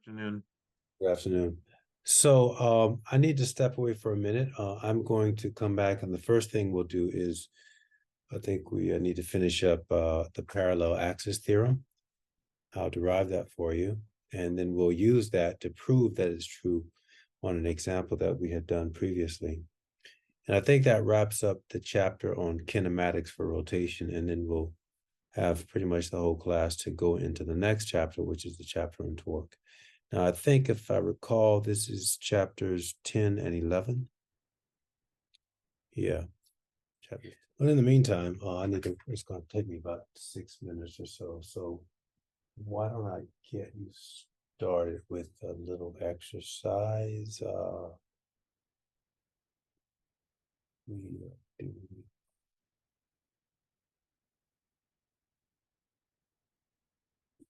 Afternoon. Good afternoon. So I need to step away for a minute. I'm going to come back, and the first thing we'll do is I think we need to finish up the parallel axis theorem. I'll derive that for you, and then we'll use that to prove that it's true on an example that we had done previously. And I think that wraps up the chapter on kinematics for rotation, and then we'll have pretty much the whole class to go into the next chapter, which is the chapter on torque. Now, I think if I recall, this is chapters 10 and 11. Yeah. Chapters. But in the meantime, it's going to take me about 6 minutes or so. So why don't I get you started with a little exercise?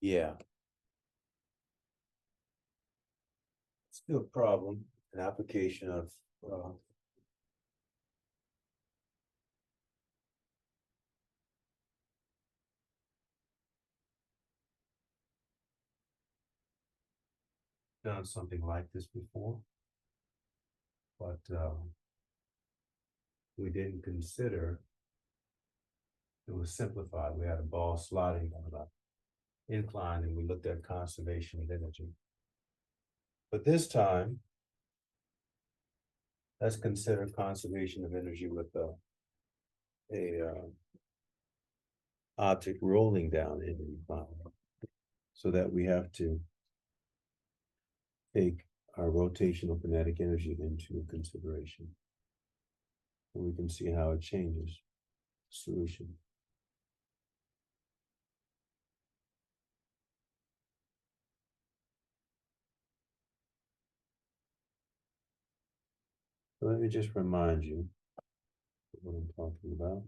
Yeah. Still a problem, an application of done something like this before, but we didn't consider it was simplified. We had a ball sliding on an incline, and we looked at conservation of energy. But this time, let's consider conservation of energy with a object rolling down in the incline, so that we have to take our rotational kinetic energy into consideration. And we can see how it changes the solution. So let me just remind you of what I'm talking about.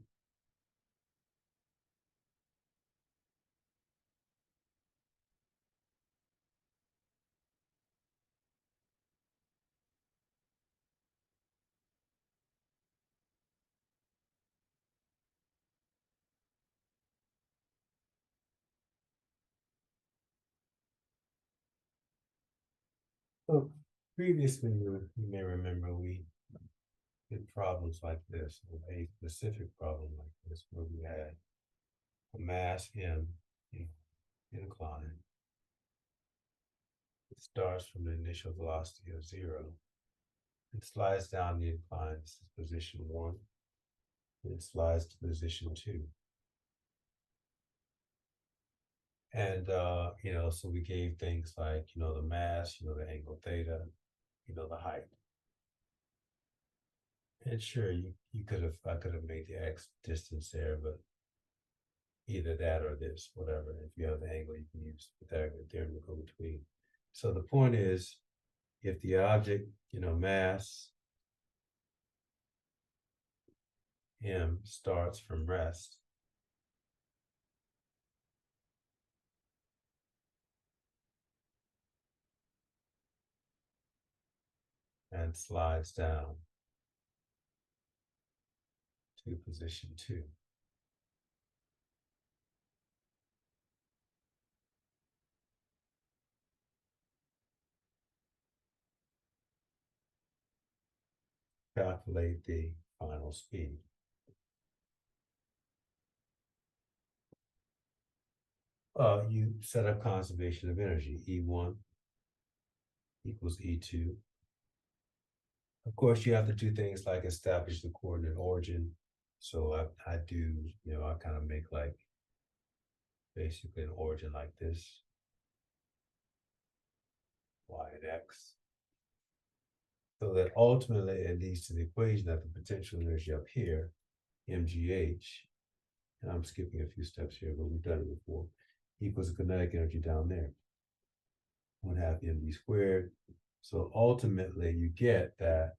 So previously, you may remember we did problems like this, a specific problem like this, where we had a mass M, incline. It starts from the initial velocity of 0. It slides down the incline. This is position 1. And it slides to position 2. And, so we gave things like, the mass, the angle theta, the height. And sure, I could have made the X distance there, but either that or this, whatever. If you have the angle, you can use Pythagorean theorem to go between. So the point is, if the object, mass M starts from rest, and slides down to position 2. Calculate the final speed. You set up conservation of energy. E1 equals E2. Of course, you have to do things like establish the coordinate origin. So I do, I kind of make like basically an origin like this, Y and X. So that ultimately it leads to the equation that the potential energy up here, mgh, and I'm skipping a few steps here, but we've done it before, equals the kinetic energy down there, 1/2 mv squared. So ultimately you get that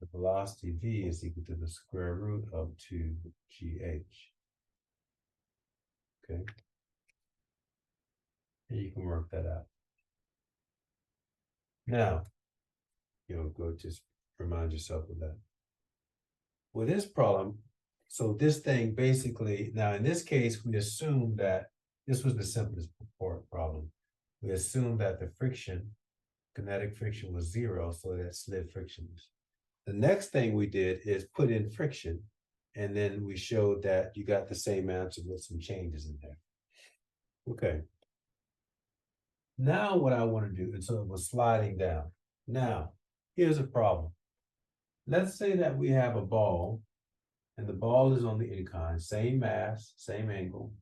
the velocity v is equal to the square root of 2gh. Okay. And you can work that out. Now, go just remind yourself of that. With this problem, so this thing basically, now in this case, we assume that this was the simplest problem. We assumed that the friction, kinetic friction was zero, so that slid frictionless. The next thing we did is put in friction, and then we showed that you got the same answer with some changes in there. Okay. Now what I want to do, and so it was sliding down. Now, here's a problem. Let's say that we have a ball, and the ball is on the incline, same mass, same angle,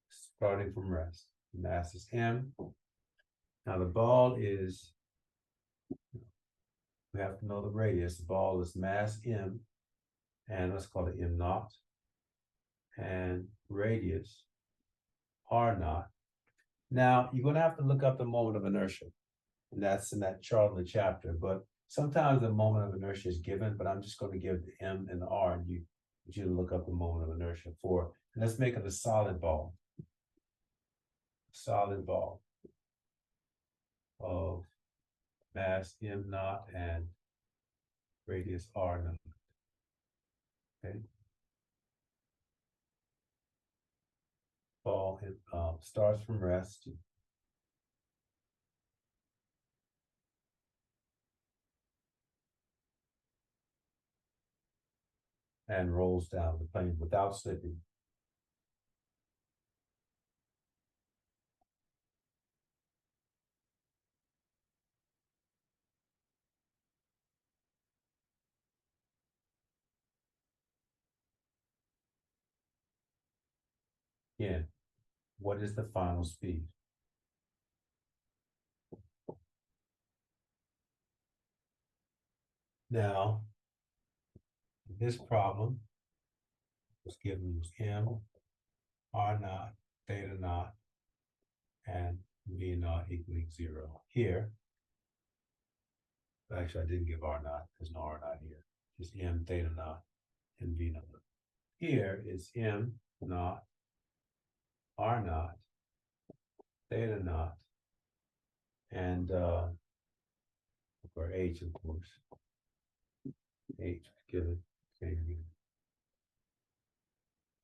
starting from rest. The mass is m. Now the ball is, we have to know the radius. The ball is mass m, and let's call it m naught, and radius r naught. Now you're going to have to look up the moment of inertia, and that's in that chart in the chapter. But sometimes the moment of inertia is given, but I'm just going to give the m and the r, and you to look up the moment of inertia for. And let's make it a solid ball. Solid ball of mass m naught and radius r naught. Okay. Ball starts from rest. And rolls down the plane without slipping. Again, what is the final speed? Now, this problem was given was m, r naught, theta naught, and v naught equaling 0. Here, actually, I didn't give r naught. There's no r naught here. Just m, theta naught, and v naught. Here is m naught, r naught, theta naught, and for h, of course. H given. Okay.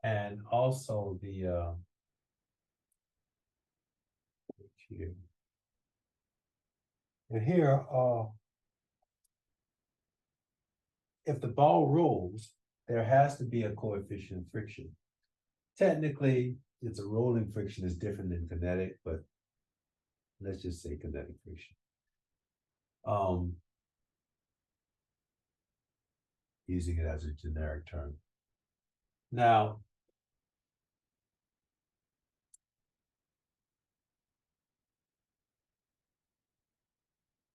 And also the here. And here, if the ball rolls, there has to be a coefficient of friction. Technically, it's a rolling friction is different than kinetic, but let's just say kinetic friction. Using it as a generic term. Now,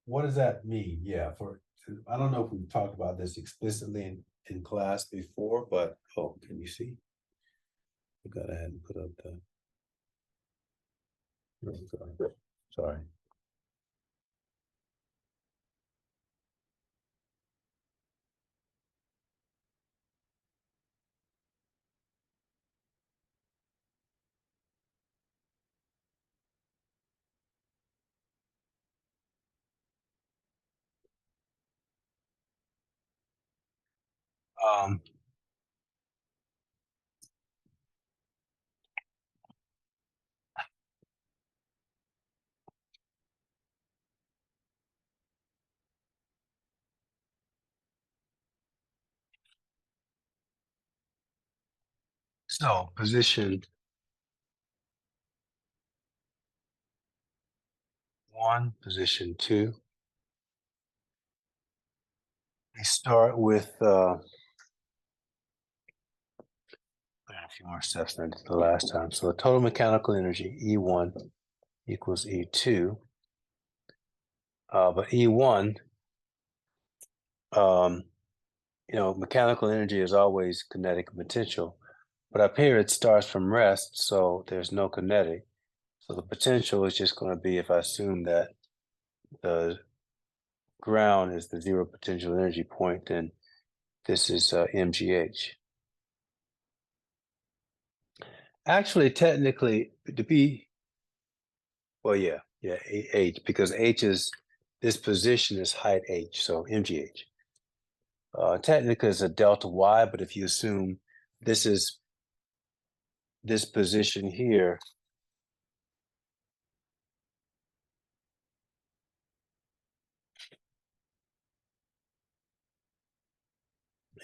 what does that mean? Yeah, I don't know if we've talked about this explicitly in class before, but can you see? I got ahead and put up the. Sorry. Um, so position 1, position 2. We start with a few more steps than the last time. So the total mechanical energy E1 equals E2. But E1, mechanical energy is always kinetic potential. But up here, it starts from rest, so there's no kinetic. So the potential is just going to be, if I assume that the ground is the zero potential energy point, then this is mgh. Actually, technically, to be, well, yeah, h, because h is, this position is height h, so mgh. Technically, it's a delta y, but if you assume this is this position here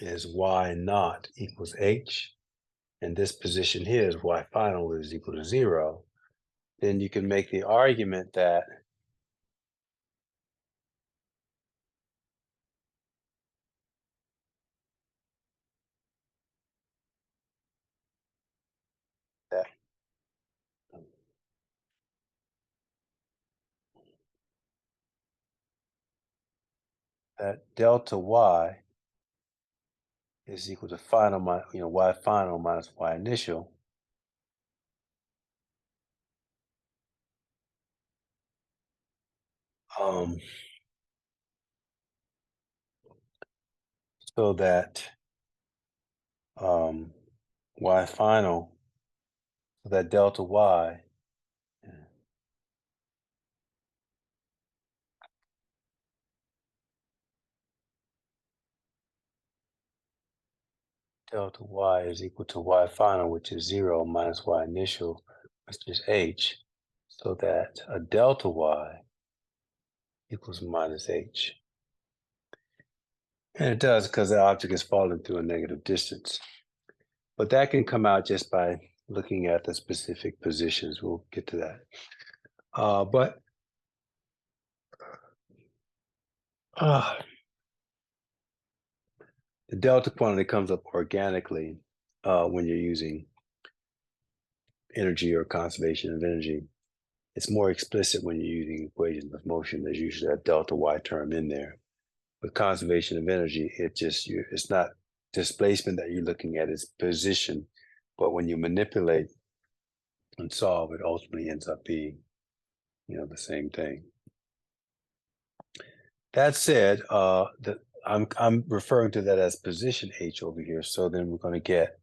is y naught equals h, and this position here is y final is equal to 0, then you can make the argument that that, that delta y is equal to final, y final minus y initial. So that y final, so that delta y, delta y is equal to y final, which is 0 minus y initial, which is h, so that a delta y equals minus h. And it does because the object is falling through a negative distance. But that can come out just by looking at the specific positions. We'll get to that. But the delta quantity comes up organically when you're using energy or conservation of energy. It's more explicit when you're using equations of motion. There's usually a delta y term in there. With conservation of energy, it's not displacement that you're looking at, it's position. But when you manipulate and solve, it ultimately ends up being, the same thing. That said, I'm referring to that as position h over here. So then we're going to get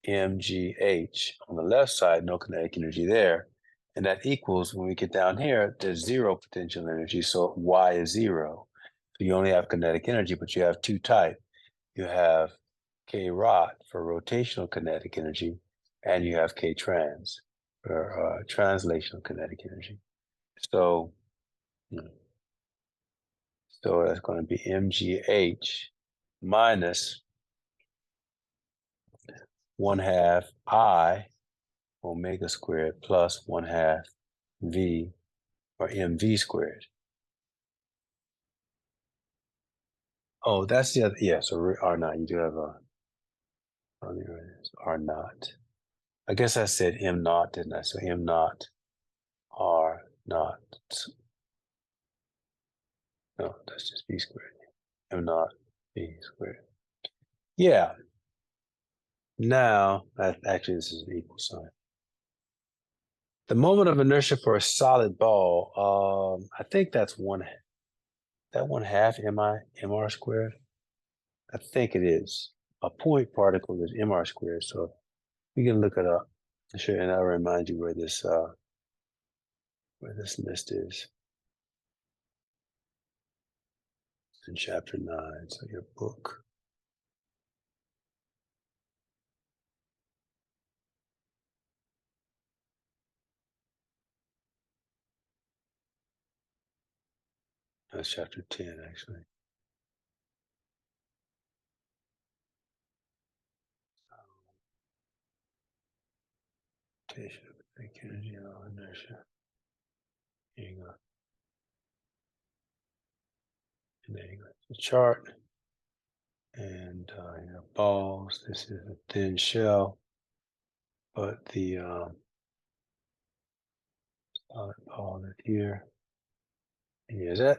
mgh on the left side, no kinetic energy there. And that equals, when we get down here, there's 0 potential energy, so y is 0. So you only have kinetic energy, but you have two types. You have k rot for rotational kinetic energy, and you have k trans for translational kinetic energy. So, so that's going to be mgh minus 1/2 I omega squared plus 1/2 V or mv squared. Oh, that's the other, yeah, so R naught, you do have a, R naught. I guess I said M naught, didn't I? So M naught, R naught. No, that's just V squared. M naught, V squared. Yeah. Now, actually, this is an equal sign. The moment of inertia for a solid ball, I think that's 1/2 mr squared. I think it is. A point particle is mr squared. So we can look it up. Sure, and I'll remind you where this list is. It's in chapter 9, so your book. That's chapter 10, actually. Rotation of energy and inertia. Here you go. And there you go. The chart. And balls. This is a thin shell, but the solid ball is here. And here's that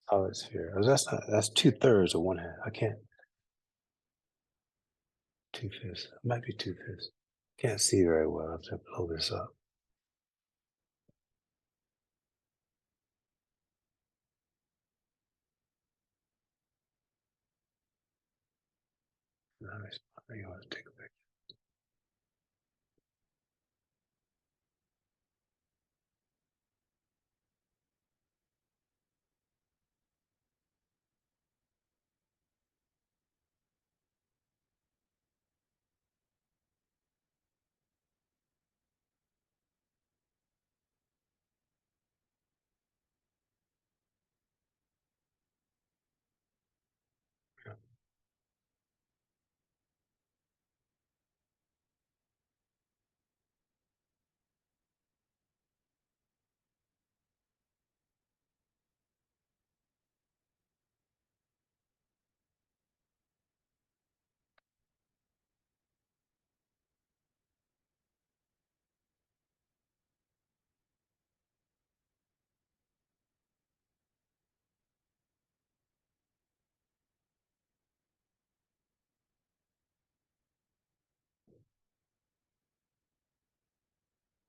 solid sphere. Oh, that's 2/3 or 1/2. I can't. 2/5. It might be 2/5. Can't see very well. I have to blow this up. Nice. You want to take a picture.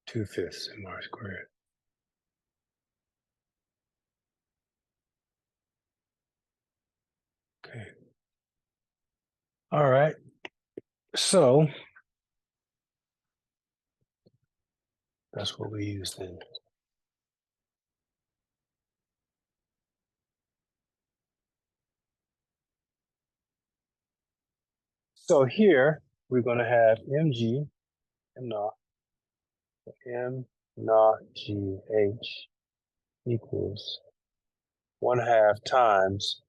2/5 mr squared. Okay. All right. So that's what we use then. So here we're going to have mg, m naught, m naught gh equals 1/2 times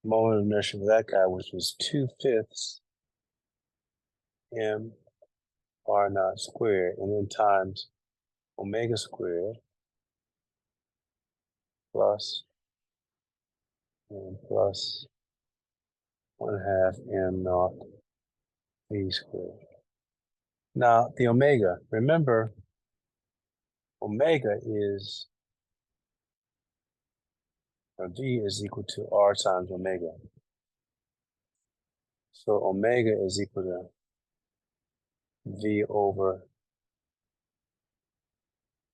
moment of inertia for that guy, which was 2/5 m r naught squared, and then times omega squared plus and plus 1/2 m naught v squared. Now the omega, remember, omega is v is equal to r times omega. So omega is equal to v over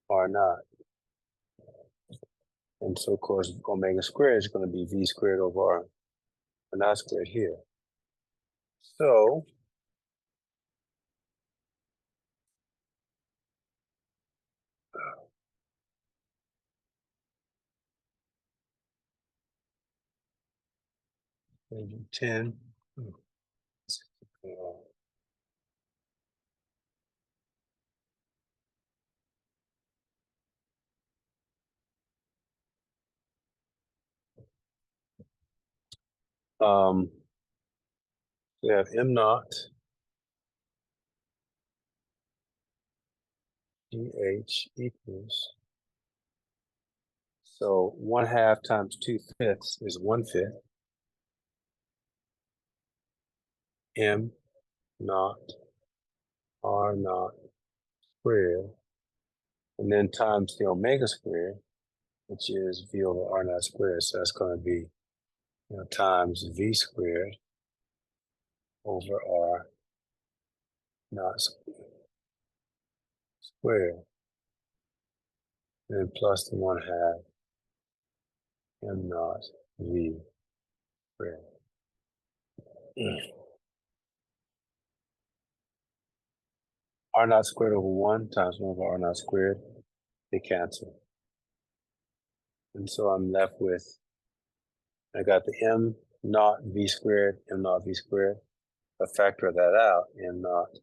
r naught. And so, of course, omega squared is going to be v squared over r naught squared here. So maybe 10. We have m naught gh equals, so 1/2 times 2/5 is 1/5 m naught r naught squared, and then times the omega squared, which is v over r naught squared. So that's going to be, times v squared over r naught squared, and then plus the 1/2 m naught v squared. R naught squared over 1 times 1 over r naught squared, they cancel. And so I'm left with, I got the m naught v squared, m naught v squared. I factor that out, m naught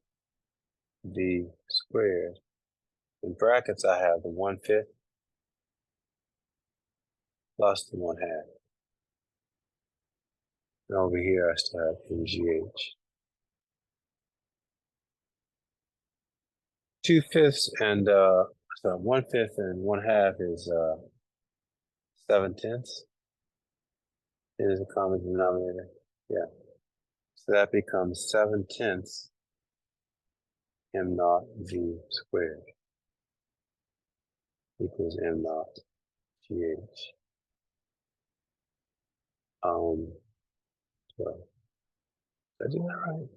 v squared. In brackets, I have the 1/5 plus the 1/2. And over here, I still have mgh. 2/5 and, so 1/5 and 1/2 is 7/10. It is a common denominator. Yeah. So that becomes 7/10 m naught v squared equals m naught gh. 12. Did I do that right?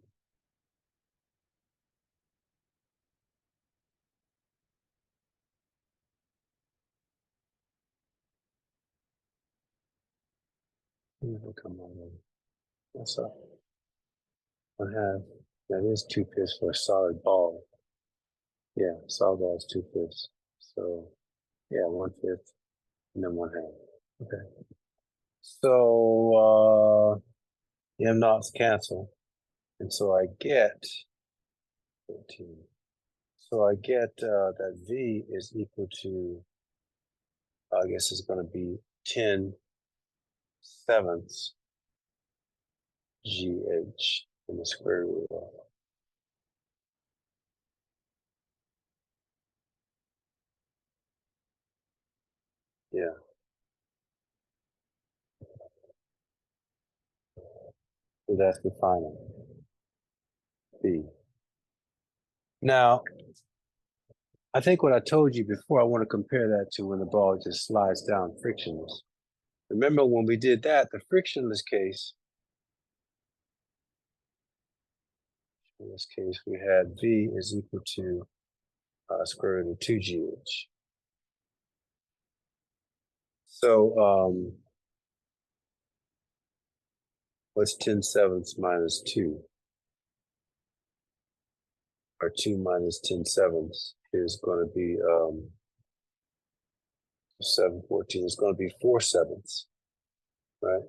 Come on. What's up? I have, that is 2/5 for a solid ball. Yeah, solid ball is 2/5. So, yeah, 1/5 and then 1/2. Okay. So, m naughts cancel. And so I get 13. So I get that v is equal to, I guess it's going to be 10/7 gh in the square root of. Yeah. So that's the final v. Now, I think what I told you before, I want to compare that to when the ball just slides down frictionless. Remember when we did that, the frictionless case, in this case, we had v is equal to square root of 2gh. So what's 10 sevenths minus 2? Or 2 minus 10 sevenths is going to be 7/14. It's going to be 4/7, right?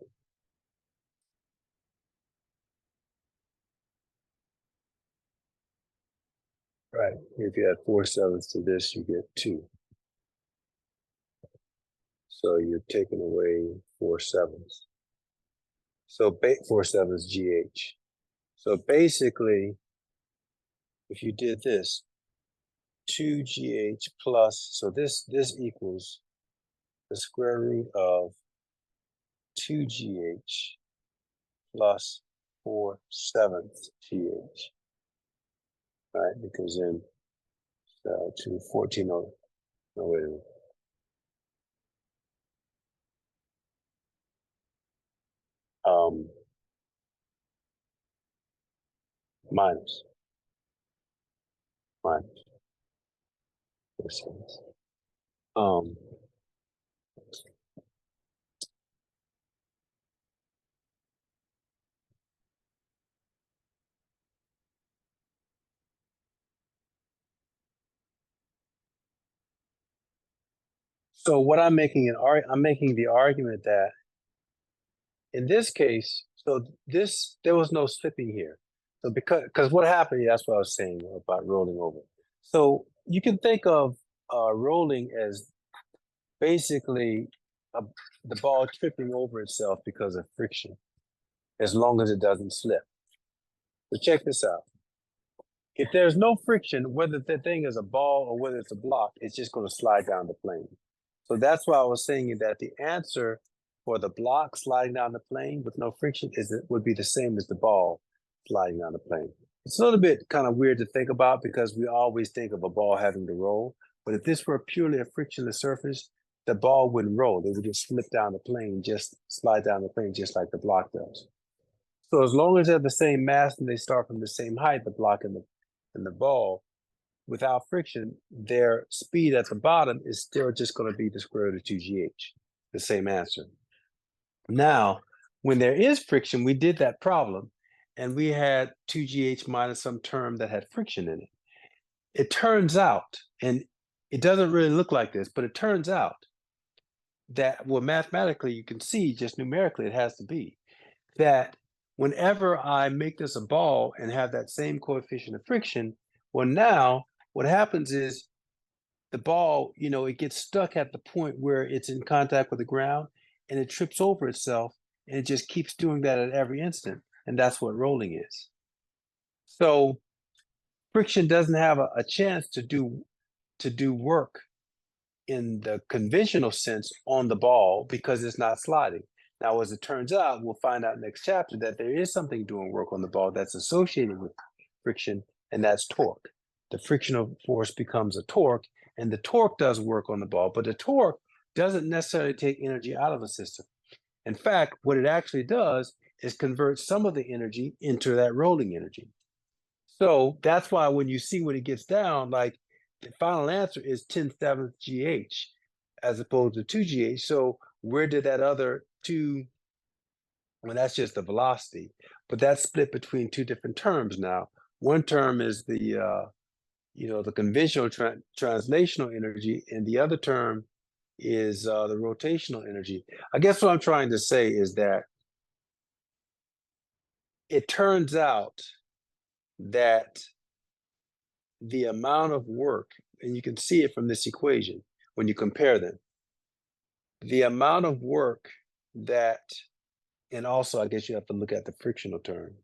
Right. If you add 4/7 to this, you get 2. So you're taking away 4/7. So 4/7 GH. So basically, if you did this, 2GH plus, so this equals the square root of 2GH plus 4/7 GH, right? Because then 214, no, wait a minute. Minus 4/7. Um, so what I'm making I'm making the argument that in this case, so there was no slipping here. So because what happened, that's what I was saying about rolling over. So you can think of rolling as basically a, the ball tripping over itself because of friction, as long as it doesn't slip. So check this out. If there's no friction, whether the thing is a ball or whether it's a block, it's just going to slide down the plane. So that's why I was saying that the answer for the block sliding down the plane with no friction would be the same as the ball sliding down the plane. It's a little bit kind of weird to think about because we always think of a ball having to roll. But if this were purely a frictionless surface, the ball wouldn't roll. It would just slip down the plane, just slide down the plane, just like the block does. So as long as they're the same mass and they start from the same height, the block and the ball, without friction, their speed at the bottom is still just going to be the square root of 2gh, the same answer. Now, when there is friction, we did that problem, and we had 2gh minus some term that had friction in it. It turns out, and it doesn't really look like this, but it turns out that, well, mathematically, you can see just numerically it has to be, that whenever I make this a ball and have that same coefficient of friction, well, now what happens is the ball, it gets stuck at the point where it's in contact with the ground and it trips over itself and it just keeps doing that at every instant. And that's what rolling is. So friction doesn't have a chance to do work in the conventional sense on the ball because it's not sliding. Now, as it turns out, we'll find out next chapter that there is something doing work on the ball that's associated with friction, and that's torque. The frictional force becomes a torque, and the torque does work on the ball, but the torque doesn't necessarily take energy out of the system. In fact, what it actually does is convert some of the energy into that rolling energy. So that's why when you see when it gets down, like the final answer is 10/7 GH as opposed to 2gh. So where did that other 2, well, that's just the velocity, but that's split between two different terms now. One term is the conventional translational energy, and the other term is the rotational energy. I guess what I'm trying to say is that it turns out that the amount of work, and you can see it from this equation when you compare them, the amount of work that, and also I guess you have to look at the frictional term.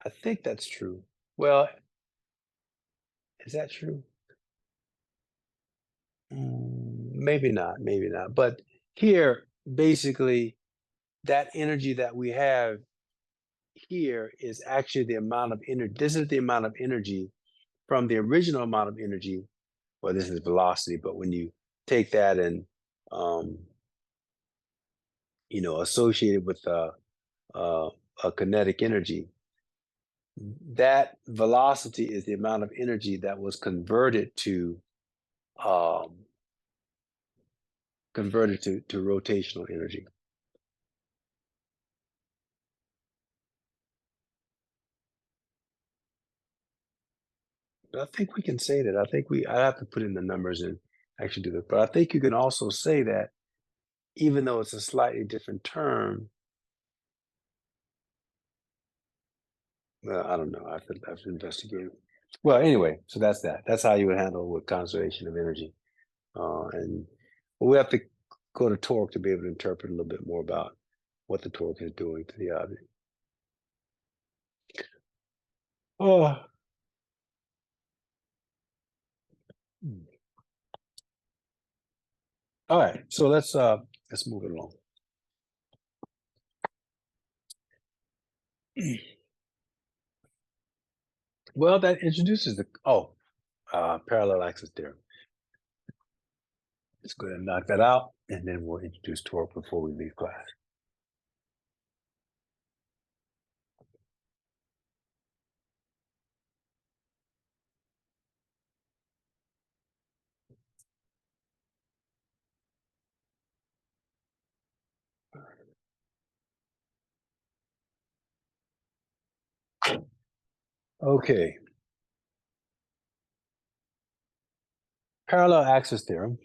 I think that's true. Well, is that true? Maybe not, maybe not. But here, basically, that energy that we have here is actually the amount of energy. This is the amount of energy from the original amount of energy. Well, this is velocity, but when you take that and associate it with a kinetic energy, that velocity is the amount of energy that was converted to rotational energy. But I think we can say that. I have to put in the numbers and actually do that. But I think you can also say that even though it's a slightly different term, I don't know. I have to investigate. Well, anyway, so that's that. That's how you would handle with conservation of energy. And we have to go to torque to be able to interpret a little bit more about what the torque is doing to the object. Oh. All right, so let's move it along. Well, that introduces the parallel axis theorem. Let's go ahead and knock that out, and then we'll introduce torque before we leave class. Okay. Parallel axis theorem.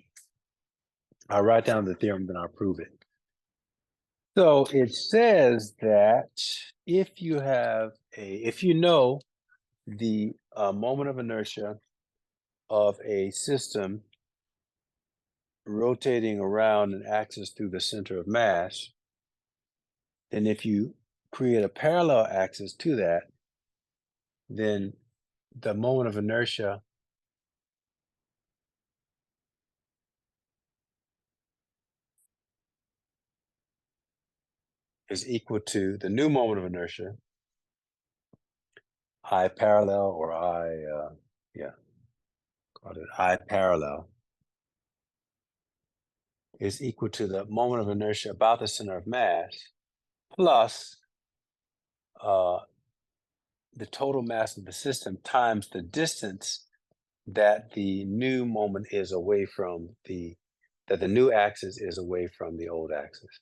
I'll write down the theorem, then I'll prove it. So it says that if you know the moment of inertia of a system rotating around an axis through the center of mass, then if you create a parallel axis to that, then the moment of inertia is equal to the new moment of inertia, I parallel, or call it I parallel, is equal to the moment of inertia about the center of mass plus the total mass of the system times the distance that the new moment is away from that the new axis is away from the old axis.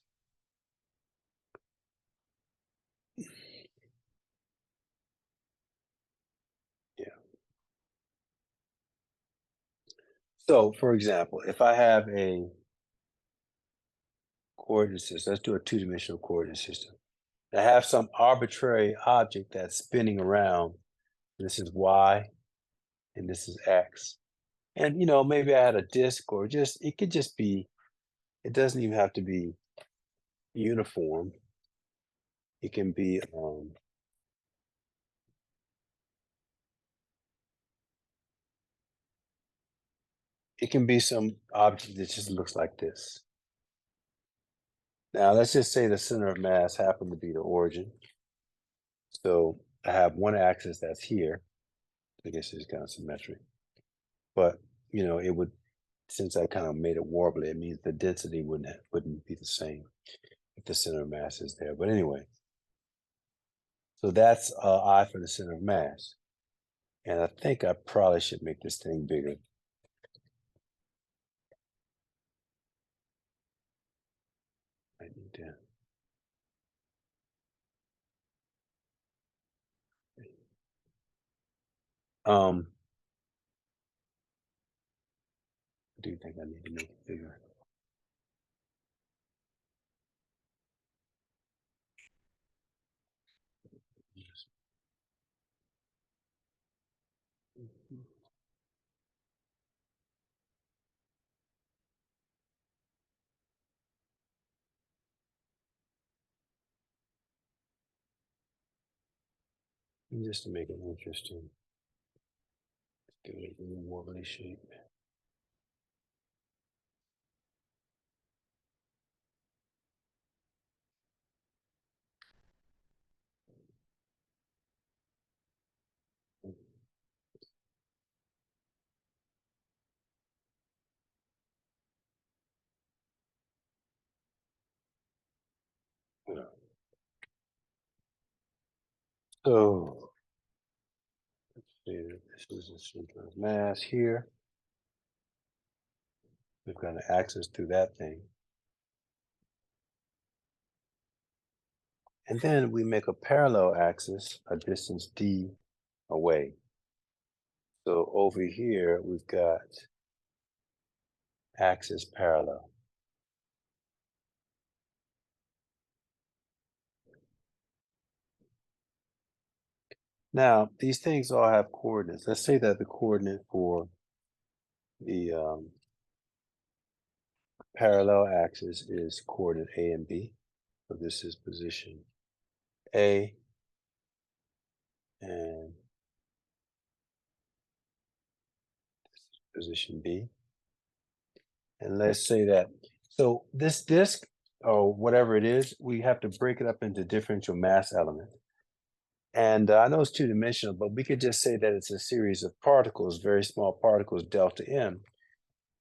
Yeah. So, for example, if I have a coordinate system, let's do a two-dimensional coordinate system. I have some arbitrary object that's spinning around. This is y, and this is x. And maybe I had a disk, or it could just be. It doesn't even have to be uniform. It can be. It can be some object that just looks like this. Now, let's just say the center of mass happened to be the origin. So I have one axis that's here. I guess it's kind of symmetric. But, it would, since I kind of made it warbly, it means the density wouldn't be the same if the center of mass is there. But anyway, so that's I for the center of mass. And I think I probably should make this thing bigger. I need to. I do think I need to make it bigger. Just to make it interesting. Give it a little wobbly shape. So This is the center of mass here. We've got an axis through that thing. And then we make a parallel axis, a distance d away. So over here, we've got axis parallel. Now, these things all have coordinates. Let's say that the coordinate for the parallel axis is coordinate A and B. So this is position A and position B. And let's say that, so this disk, or whatever it is, we have to break it up into differential mass elements. And I know it's two-dimensional, but we could just say that it's a series of particles, very small particles, delta M,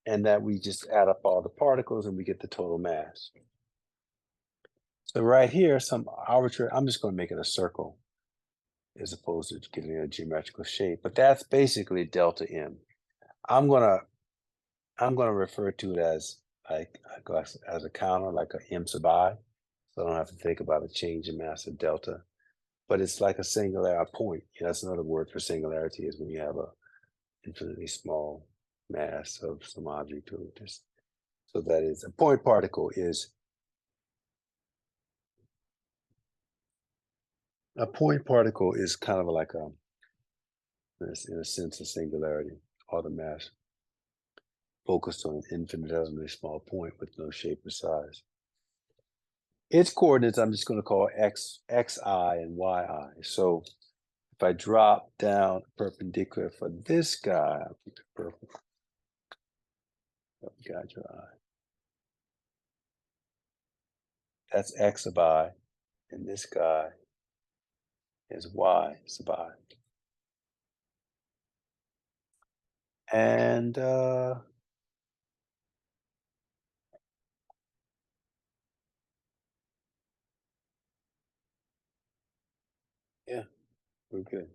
and that we just add up all the particles and we get the total mass. So right here, some arbitrary, I'm just going to make it a circle as opposed to giving it a geometrical shape, but that's basically delta M. I'm gonna refer to it as like as a counter, like a M sub I, so I don't have to think about a change in mass of delta. But it's like a singular point. That's another word for singularity, is when you have a infinitely small mass of some object. Or just, so that is a point particle is kind of like a, in a sense, a singularity, all the mass focused on an infinitesimally small point with no shape or size. Its coordinates I'm just going to call xi and yi. So if I drop down perpendicular for this guy, I'll keep it purple. Got your eye. That's x sub I, and this guy is y sub I. And yeah, we're good.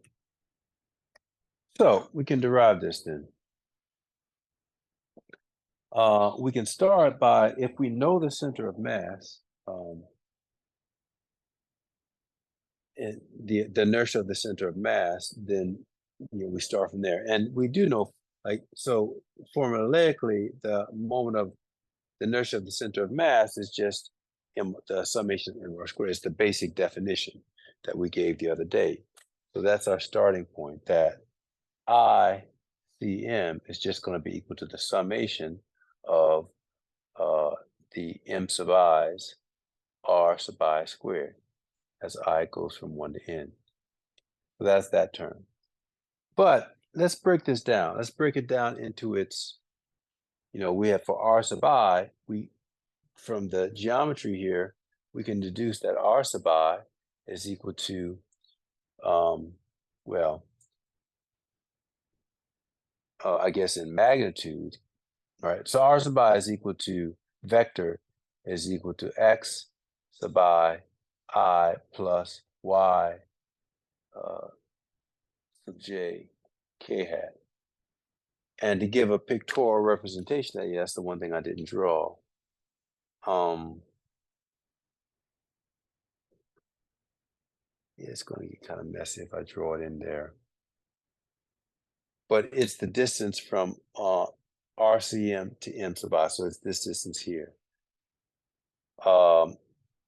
So we can derive this then. We can start by, if we know the center of mass, the inertia of the center of mass, then we start from there. And we do know, like, so formulaically, the moment of the inertia of the center of mass is just the summation of m squared. It's the basic definition that we gave the other day. So that's our starting point, that ICM is just going to be equal to the summation of the m sub i's r sub I squared as I goes from 1 to n. So that's that term. But let's break this down. Let's break it down into its, we have for r sub I, from the geometry here, we can deduce that r sub I is equal to, I guess in magnitude, right? So r sub I is equal to vector is equal to x sub I plus y sub j k hat. And to give a pictorial representation, that's the one thing I didn't draw. Yeah, it's going to get kind of messy if I draw it in there. But it's the distance from RCM to M sub I, so it's this distance here. I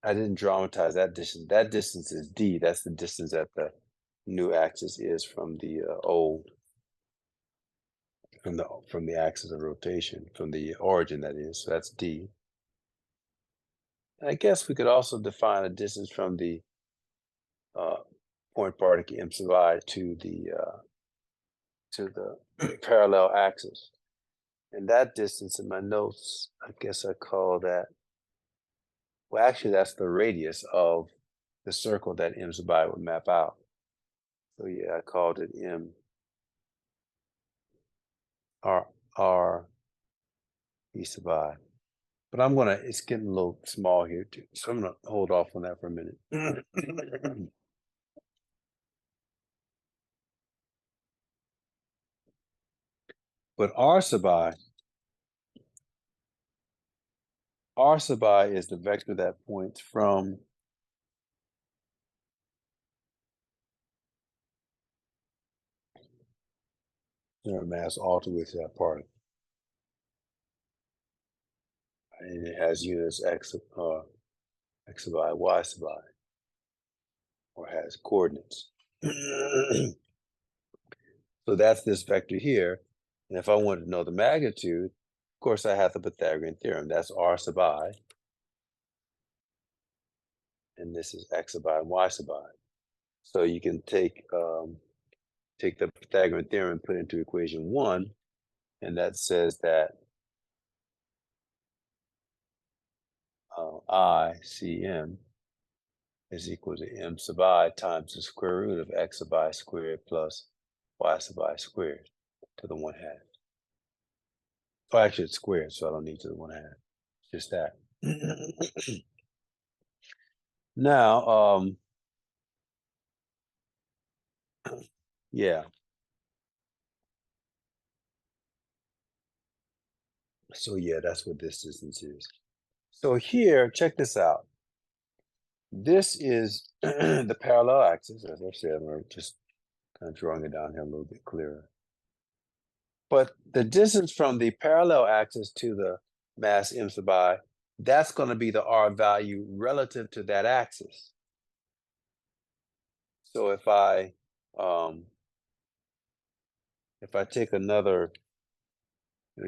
didn't dramatize that distance. That distance is D. That's the distance that the new axis is from the old, from the axis of rotation, from the origin, that is. So that's D. And I guess we could also define a distance from the point particle M sub I to the parallel axis. And that distance in my notes, I guess I call that, well, actually, that's the radius of the circle that M sub I would map out. So yeah, I called it M R E sub I. But it's getting a little small here too. So I'm gonna hold off on that for a minute. But R sub I is the vector that points from center of mass all the way to that particle. And it has units x sub I, y sub I, or has coordinates. So that's this vector here. And if I wanted to know the magnitude, of course, I have the Pythagorean theorem. That's R sub I. And this is x sub I and y sub I. So you can take the Pythagorean theorem and put it into equation 1, and that says that I CM is equal to m sub I times the square root of x sub I squared plus y sub I squared to the 1/2. Oh, actually, it's squared, so I don't need to the 1/2. Just that. Now, yeah. So yeah, that's what this distance is. So here, check this out. This is the parallel axis, as I said. I'm just kind of drawing it down here a little bit clearer. But the distance from the parallel axis to the mass m sub I, that's going to be the R value relative to that axis. So if I take another,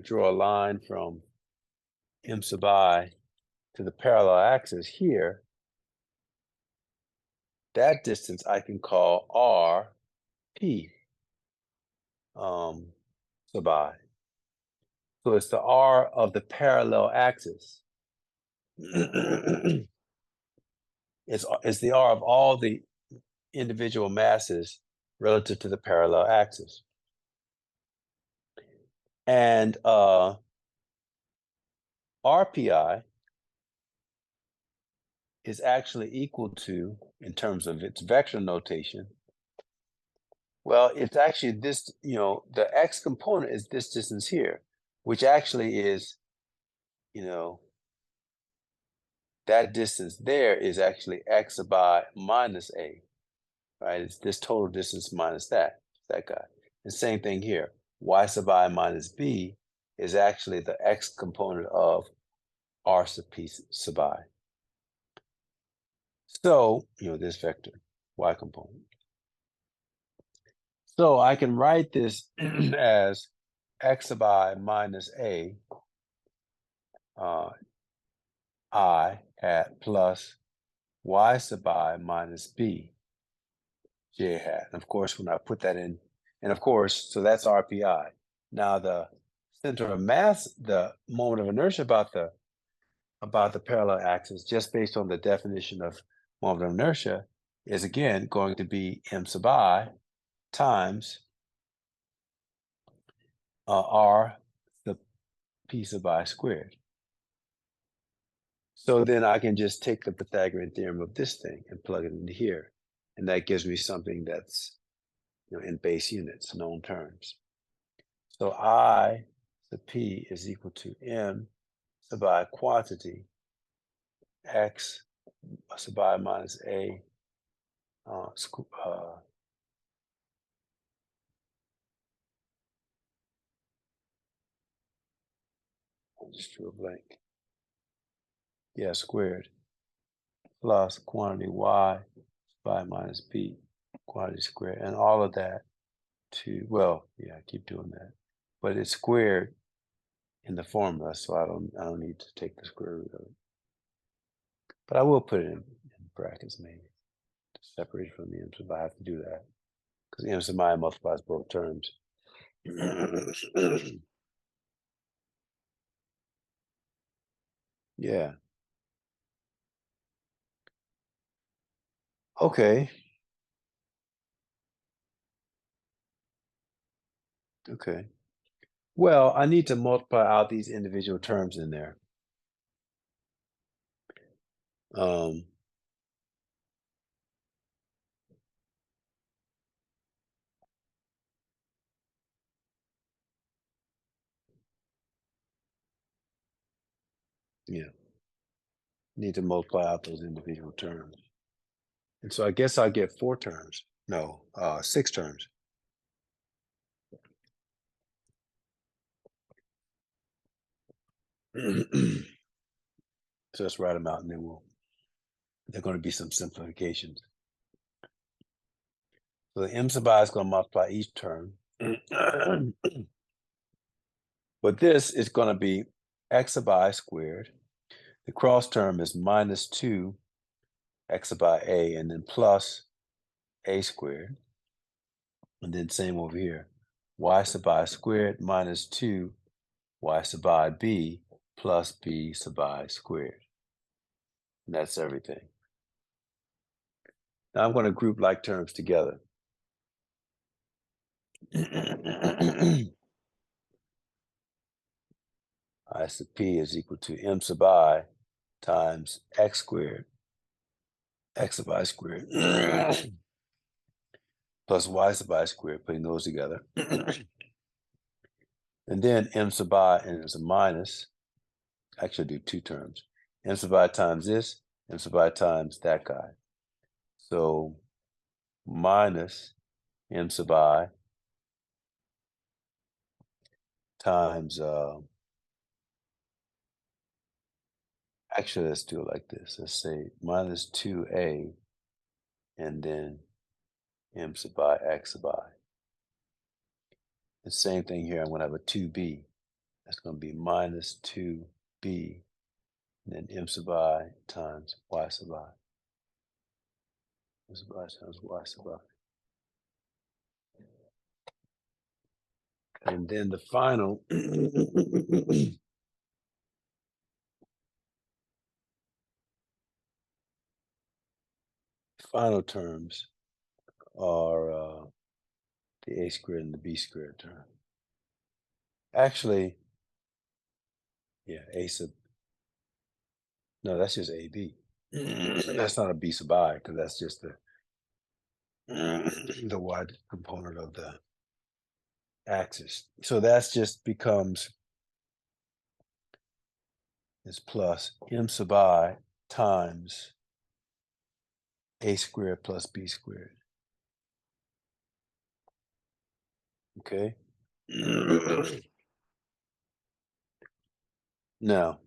draw a line from m sub I to the parallel axis here, that distance I can call R P sub I. So it's the R of the parallel axis. It's the R of all the individual masses relative to the parallel axis. And RPI is actually equal to, in terms of its vector notation, well, it's actually this, the x component is this distance here, which actually is, that distance there is actually x sub I minus a, right? It's this total distance minus that guy. And same thing here, y sub I minus b is actually the x component of R sub p sub I. So, this vector, y component. So I can write this as x sub I minus a I hat plus y sub I minus b j hat. And of course, when I put that in, and of course, so that's RPI. Now the center of mass, the moment of inertia about the parallel axis, just based on the definition of moment of inertia, is again going to be m sub I times R the p sub I squared. So then I can just take the Pythagorean theorem of this thing and plug it into here. And that gives me something that's in base units, known terms. So I sub p is equal to m sub I quantity x sub I minus a I just drew a blank. Yeah, squared plus quantity y sub I minus b quantity squared, and all of that to, well, yeah, I keep doing that, but it's squared in the formula, so I don't need to take the square root of it. But I will put it in brackets maybe to separate from the m sub I. I have to do that because m sub I multiplies both terms. Yeah. Okay. Okay. Well, I need to multiply out these individual terms in there. Yeah. Need to multiply out those individual terms. And so I guess I get 4 terms. No, 6 terms. So let's write them out, and then they're going to be some simplifications. So the m sub I is going to multiply each term. But this is going to be x sub I squared. The cross term is minus 2 x sub I a, and then plus a squared. And then same over here. Y sub I squared minus 2 y sub I b plus b sub I squared. And that's everything. Now I'm going to group like terms together. I sub p is equal to m sub I times x squared, x sub I squared, plus y sub I squared, putting those together. And then m sub I, and it's a minus. Actually, do 2 terms. M sub I times this, M sub I times that guy. So minus M sub I times, actually, let's do it like this. Let's say minus 2a, and then M sub I, X sub I. The same thing here, I'm going to have a 2b. That's going to be minus 2b, and then M sub I times Y sub I. M sub I times Y sub I. And then the final final terms are the a squared and the b squared term. Actually, yeah, a sub, no, that's just ab. That's not a b sub I, because that's just the y component of the axis. So that's just becomes is plus m sub I times a squared plus b squared. Okay. Now,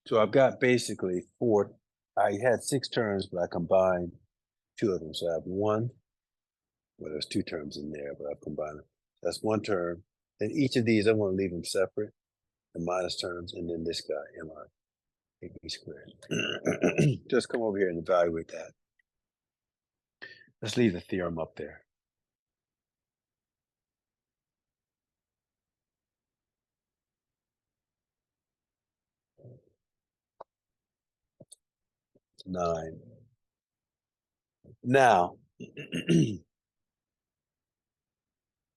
so I've got basically 4. I had 6 terms, but I combined 2 of them. So I have 1. Well, there's 2 terms in there, but I've combined them. That's 1 term. Then each of these, I'm going to leave them separate, the minus terms, and then this guy, mi, ab squared. Just come over here and evaluate that. Let's leave the theorem up there. It's 9. Now,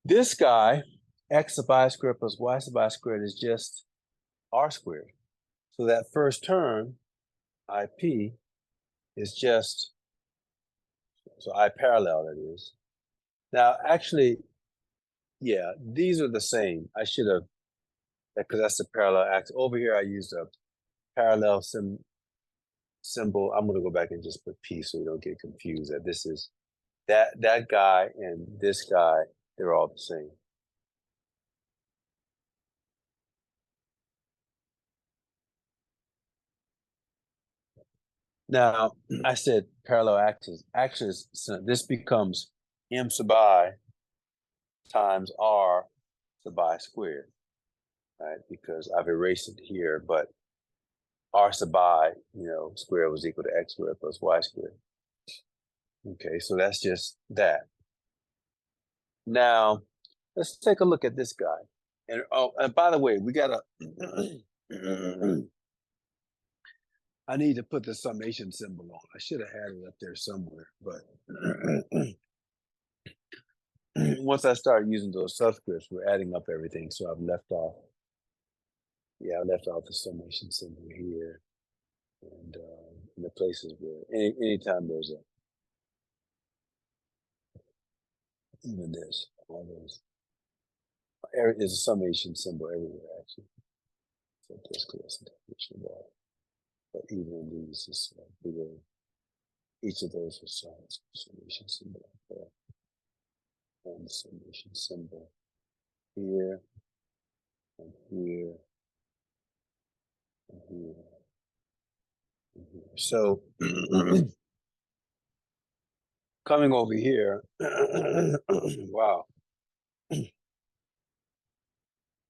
this guy, x sub I squared plus y sub I squared, is just r squared. So that first term, IP, is just, so I parallel, that is. Now, actually, yeah, these are the same. I should have, because that's the parallel axis. Over here, I used a parallel symbol. I'm going to go back and just put P so you don't get confused that this is that guy and this guy, they're all the same. Now, I said parallel axis. Axis, so this becomes m sub I times r sub I squared, right? Because I've erased it here, but r sub I, squared was equal to x squared plus y squared. Okay, so that's just that. Now, let's take a look at this guy. And by the way, we gotta I need to put the summation symbol on. I should have had it up there somewhere, but once I start using those subscripts, we're adding up everything. So I've left off. Yeah, I left off the summation symbol here, and in the places where anytime there's even this, all those is a summation symbol everywhere, actually. So basically, that's the definition of that. But even in these, is bigger. Each of those are signs of summation symbol like that. And the summation symbol here, and here, and here, and here. So coming over here, wow,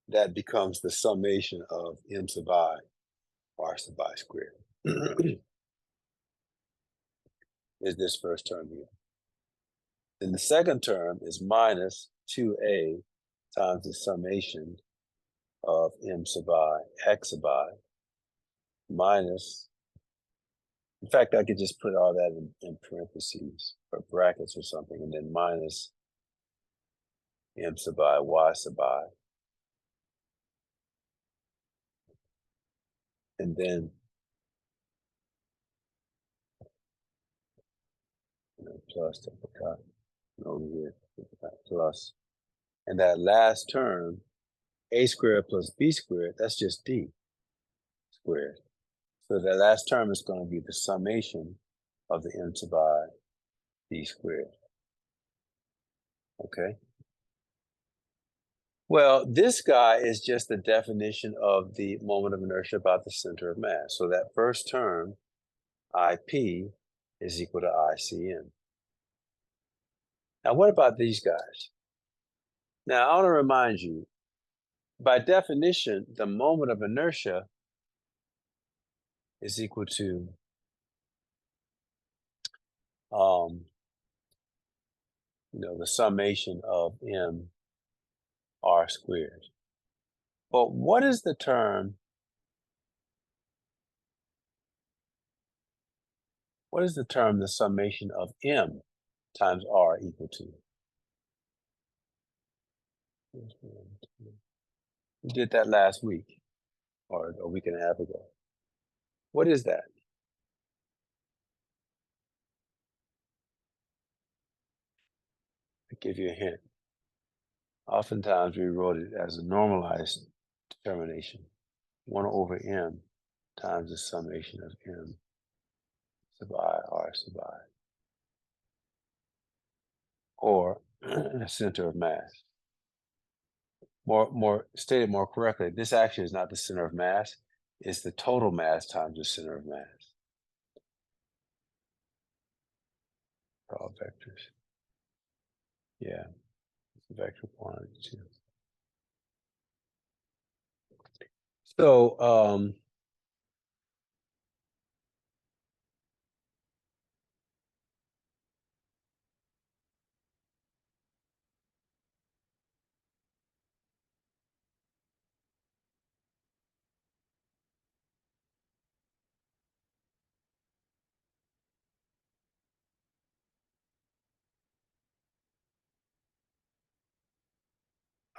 that becomes the summation of m sub I r sub I squared. Is this first term here. Then the second term is minus 2a times the summation of m sub I x sub I minus, in fact, I could just put all that in parentheses or brackets or something, and then minus m sub I y sub I. And then plus the over here, plus. And that last term, a squared plus b squared, that's just d squared. So that last term is going to be the summation of the m sub I d squared. Okay. Well, this guy is just the definition of the moment of inertia about the center of mass. So that first term, IP, is equal to ICM. Now, what about these guys? Now, I want to remind you, by definition, the moment of inertia is equal to the summation of m r squared. But what is the term? What is the term the summation of m times r equal to? We did that last week or a week and a half ago. What is that? I'll give you a hint. Oftentimes we wrote it as a normalized determination, 1 over m times the summation of m sub I r sub I, or center of mass. More stated more correctly, this actually is not the center of mass, it's the total mass times the center of mass. All vectors. Yeah, it's a vector quantity too. So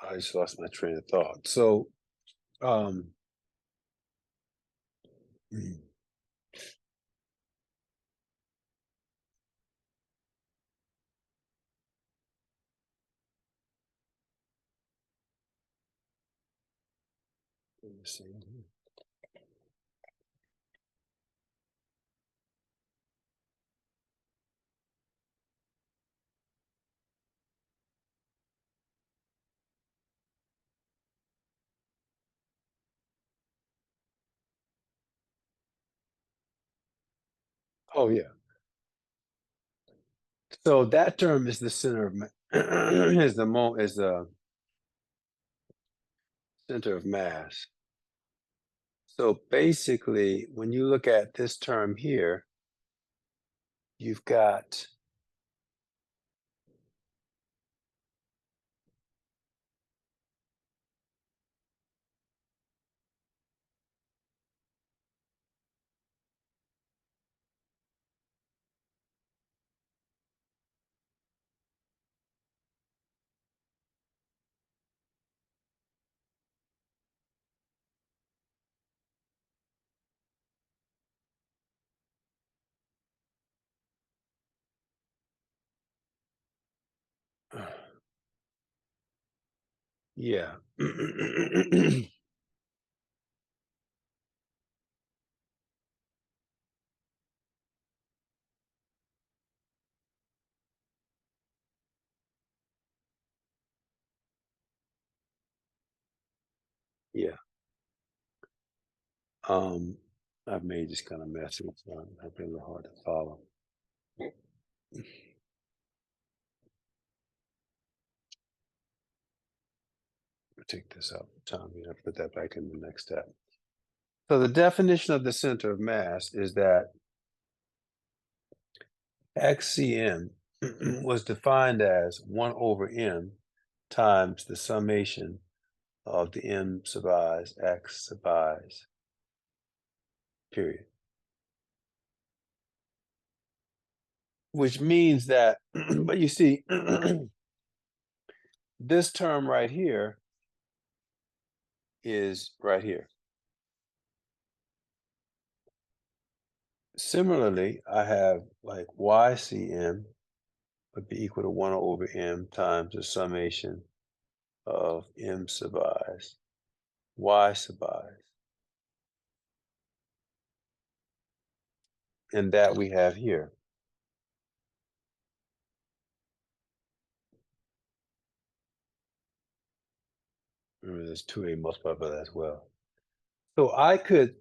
I just lost my train of thought. So let me see. Oh yeah. So that term is the center of is the center of mass. So basically, when you look at this term here, you've got Yeah. Yeah. Um, I've made this kind of messy, so I've been a little hard to follow. Take this out, Tommy, and put that back in the next step. So the definition of the center of mass is that XCM was defined as 1 over m times the summation of the m sub i's x sub i's, period. Which means that, but you see, this term right here is right here. Similarly, I have like YCM would be equal to 1 over m times the summation of m sub i's, y sub i's. And that we have here. Remember, there's 2a multiplied by that as well. So I could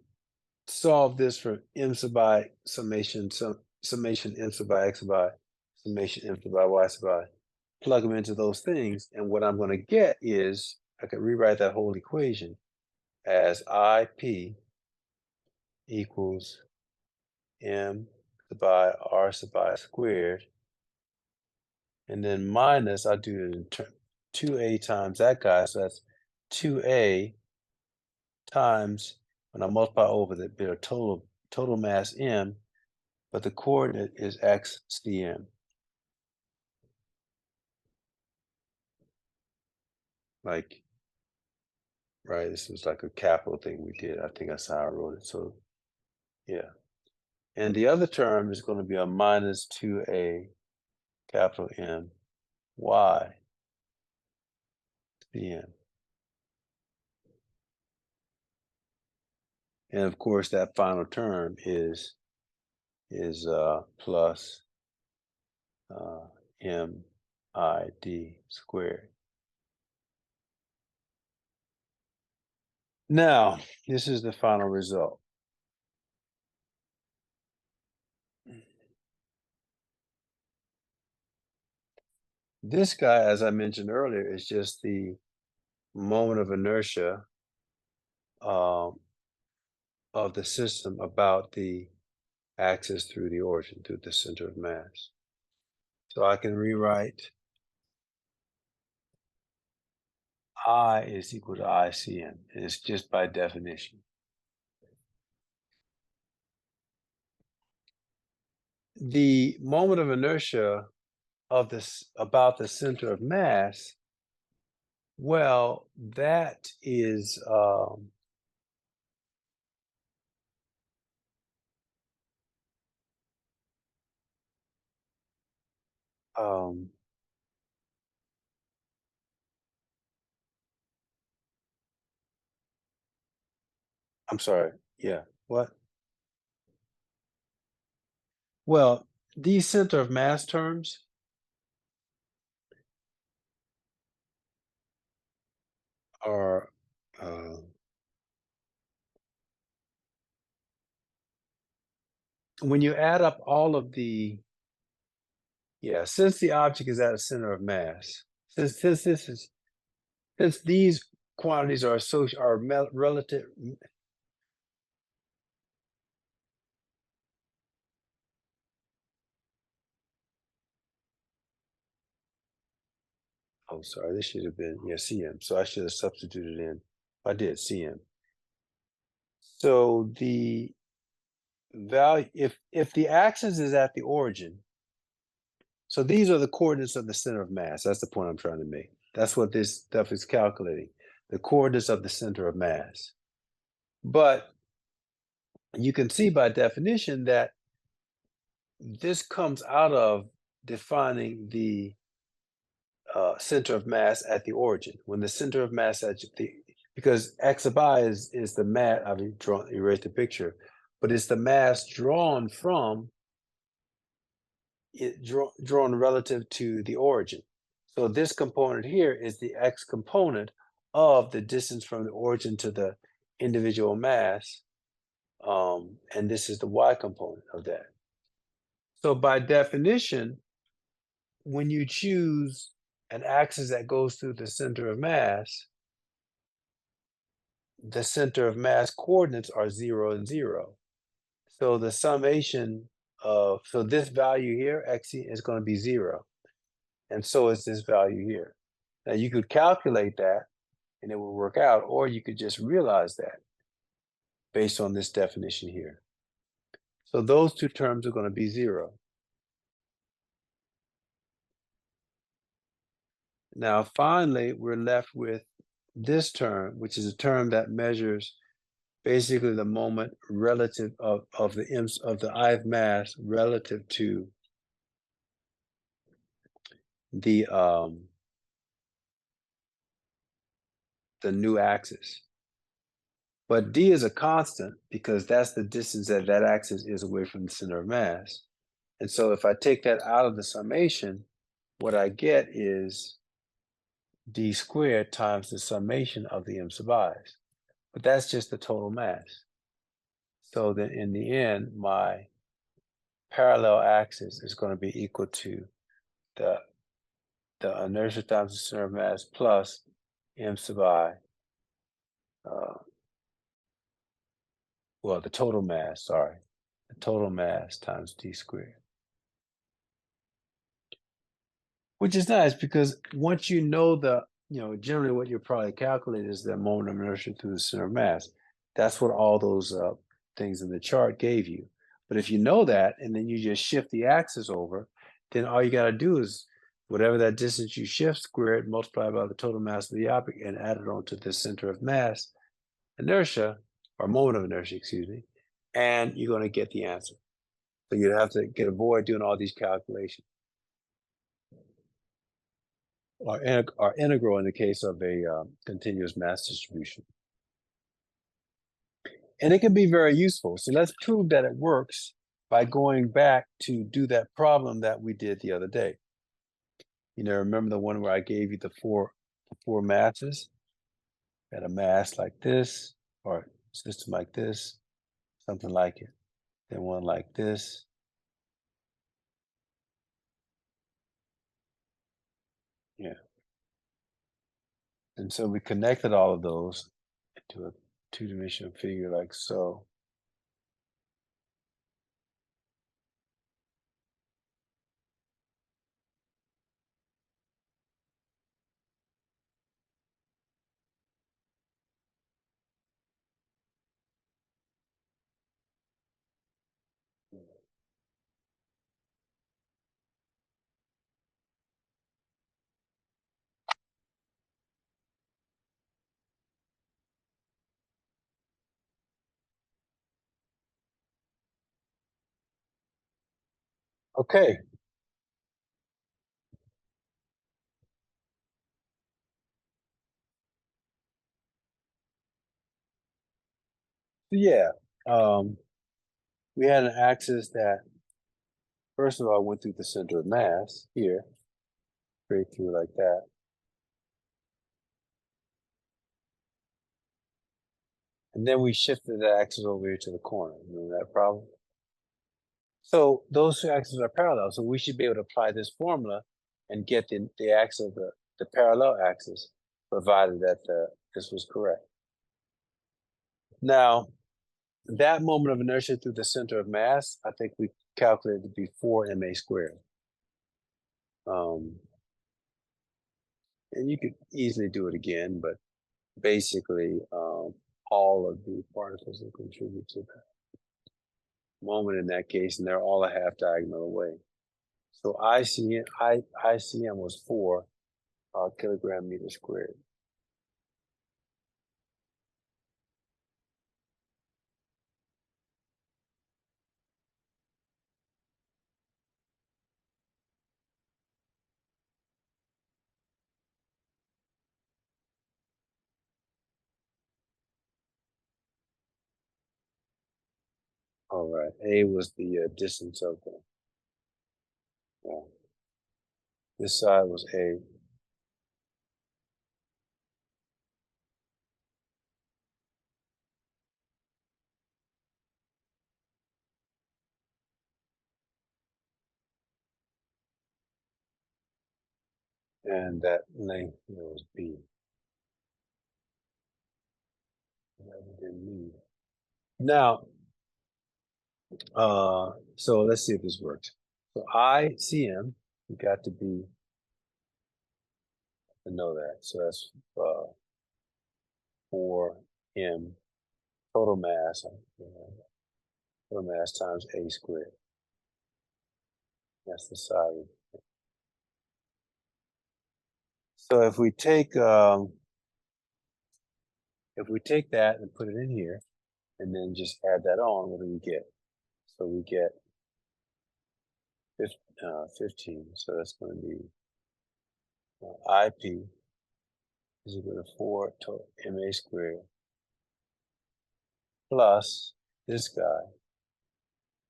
solve this for m sub I summation m sub I x sub I summation m sub I y sub I, plug them into those things, and what I'm going to get is I could rewrite that whole equation as IP equals m sub I r sub I squared, and then minus, I do it in 2a times that guy, so that's 2a times, when I multiply over the bit of total mass m, but the coordinate is xcm. Like, right, this was like a capital thing we did. I think that's how I wrote it. So, yeah. And the other term is going to be a minus 2a capital M y cm. And of course, that final term is plus MID squared. Now, this is the final result. This guy, as I mentioned earlier, is just the moment of inertia um, of the system about the axis through the origin, through the center of mass. So I can rewrite I is equal to ICM. And it's just by definition. The moment of inertia of this about the center of mass, well, that is um, I'm sorry. Yeah. What? Well, these center of mass terms are when you add up all of the, yeah, since the object is at a center of mass, since these quantities are relative. Oh, sorry, this should have been, yeah, CM. So I should have substituted in, I did CM. So the value, if the axis is at the origin, so these are the coordinates of the center of mass. That's the point I'm trying to make. That's what this stuff is calculating, the coordinates of the center of mass. But you can see by definition that this comes out of defining the center of mass at the origin. When the center of mass at the, because x sub I is the mass, I've erased the picture, but it's the mass drawn from it, drawn relative to the origin. So this component here is the x component of the distance from the origin to the individual mass, and this is the y component of that. So by definition, when you choose an axis that goes through the center of mass, the center of mass coordinates are 0 and 0. So the summation of, so this value here, x is going to be 0. And so is this value here. Now you could calculate that and it will work out, or you could just realize that based on this definition here. So those two terms are going to be 0. Now finally, we're left with this term, which is a term that measures basically the moment relative of the ith mass relative to the new axis. But d is a constant because that's the distance that that axis is away from the center of mass. And so if I take that out of the summation, what I get is d squared times the summation of the m sub i's. But that's just the total mass. So then in the end, my parallel axis is going to be equal to the inertia times the center of mass plus m sub I, well, the total mass, sorry, the total mass times d squared. Which is nice because once you know generally what you're probably calculating is the moment of inertia through the center of mass. That's what all those things in the chart gave you. But if you know that, and then you just shift the axis over, then all you got to do is whatever that distance you shift, square it, multiply by the total mass of the object, and add it onto the center of mass inertia, or moment of inertia, excuse me, and you're going to get the answer. So you'd have to avoid doing all these calculations. Or integral in the case of a continuous mass distribution. And it can be very useful. So let's prove that it works by going back to do that problem that we did the other day. Remember the one where I gave you the four masses? At a mass like this, or a system like this, something like it. Then one like this. Yeah. And so we connected all of those into a two-dimensional figure like so. Okay. Yeah. We had an axis that, first of all, went through the center of mass here, straight through like that. And then we shifted the axis over here to the corner. Remember that problem? So those two axes are parallel. So we should be able to apply this formula and get the axis of the parallel axis, provided that this was correct. Now, that moment of inertia through the center of mass, I think we calculated to be 4ma squared. And you could easily do it again, but basically all of the particles will contribute to that moment in that case, and they're all a half diagonal away. So ICM was 4 kilogram meter squared. All right, A was the distance of the, this side was A. And that length was B. That we didn't need. Now, so let's see if this works. So ICM, you got to be to know that. So that's 4M total mass, total mass times A squared. That's the side. So if we take that and put it in here, and then just add that on, what do we get? So we get 15. So that's going to be IP is equal to 4 total MA squared plus this guy,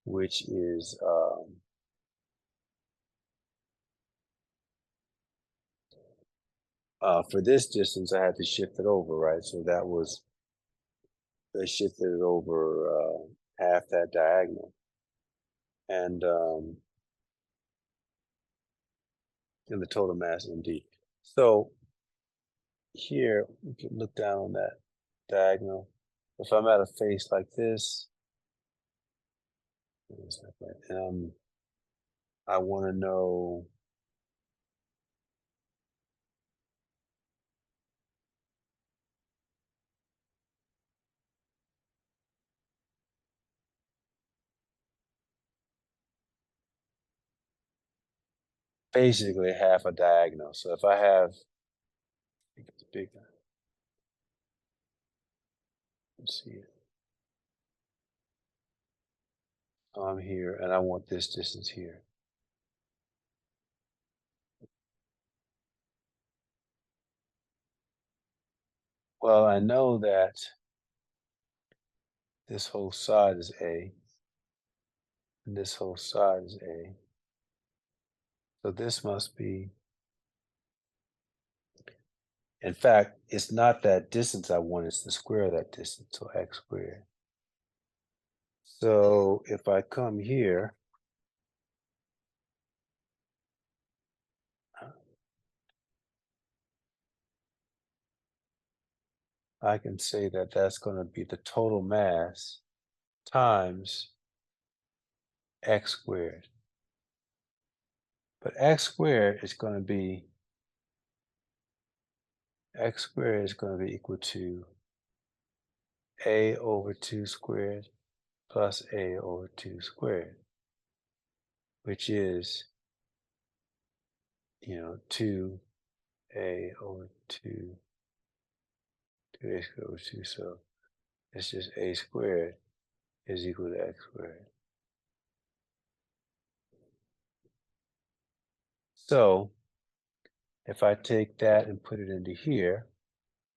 which is for this distance, I had to shift it over, right? So that was, I shifted it over half that diagonal. And the total mass MD. So here, we can look down on that diagonal. If I'm at a face like this, I want to know basically half a diagonal. So if I have, I think it's bigger. Let's see it. I'm here, and I want this distance here. Well, I know that this whole side is A, and this whole side is A. So this must be, in fact, it's not that distance I want, it's the square of that distance, so x squared. So if I come here, I can say that that's going to be the total mass times x squared. But x squared is going to be, x squared is going to be equal to a over 2 squared plus a over 2 squared, which is, 2a over 2, 2a squared over 2. So it's just a squared is equal to x squared. So if I take that and put it into here,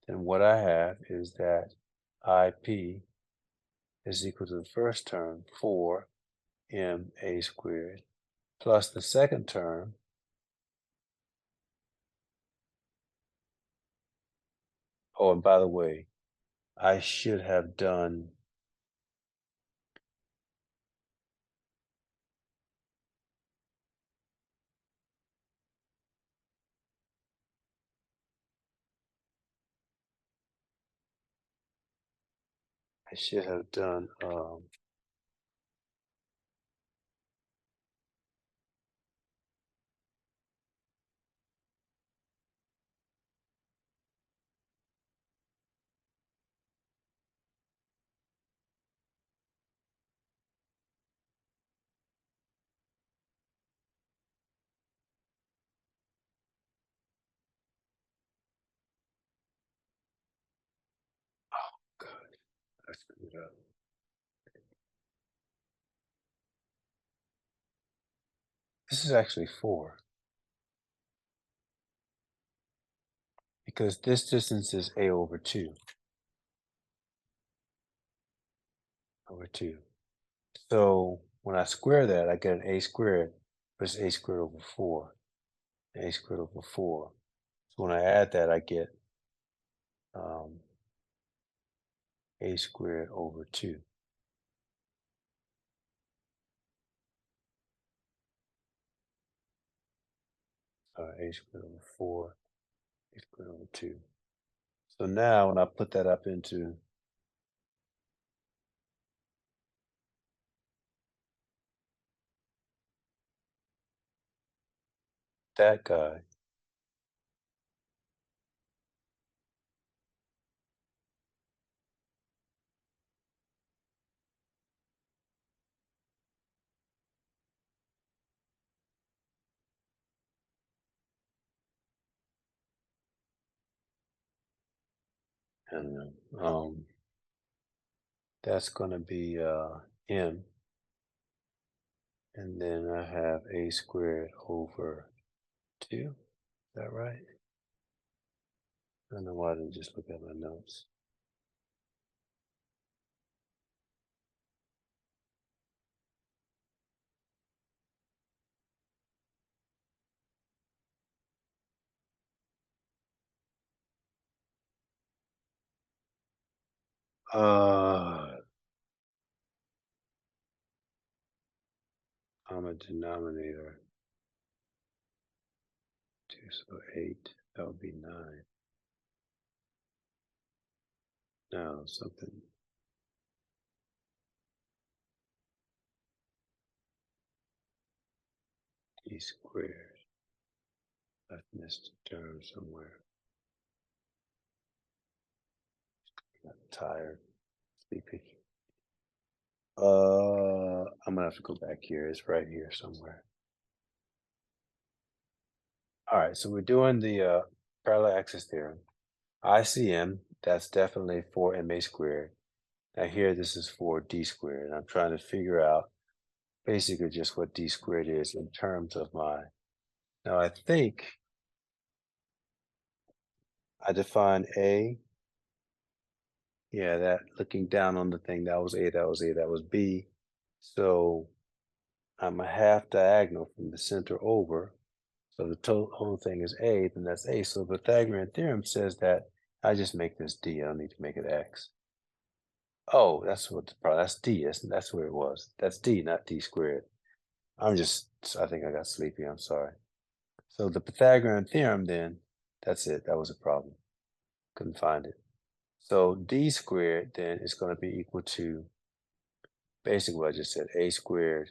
then what I have is that IP is equal to the first term, 4ma squared, plus the second term, oh, and by the way, I should have done, God, I screwed up. This is actually 4. Because this distance is a over 2. Over 2. So when I square that, I get an a squared, but it's a squared over 4. A squared over 4. So when I add that, I get um, a squared over 2. A squared over 4, a squared over 2. So now when I put that up into that guy, and that's going to be m, and then I have a squared over 2. Is that right? I don't know why I didn't just look at my notes. I'm a denominator. 2, so 8. That would be 9. Now something d squared. I've missed a term somewhere. I'm tired, sleepy. I'm gonna have to go back here. It's right here somewhere. All right, so we're doing the parallel axis theorem. ICM, that's definitely 4ma squared. Now here, this is 4d squared. And I'm trying to figure out basically just what d squared is in terms of my. Now I think I define a. Yeah, that looking down on the thing, that was a, that was a, that was b. So I'm a half diagonal from the center over. So the total whole thing is a, then that's a. So the Pythagorean theorem says that I just make this d. I don't need to make it x. Oh, that's what the problem. That's d. That's where it was. That's d, not d squared. I think I got sleepy. I'm sorry. So the Pythagorean theorem, then, that's it. That was a problem. Couldn't find it. So d squared then is going to be equal to basically what I just said, a squared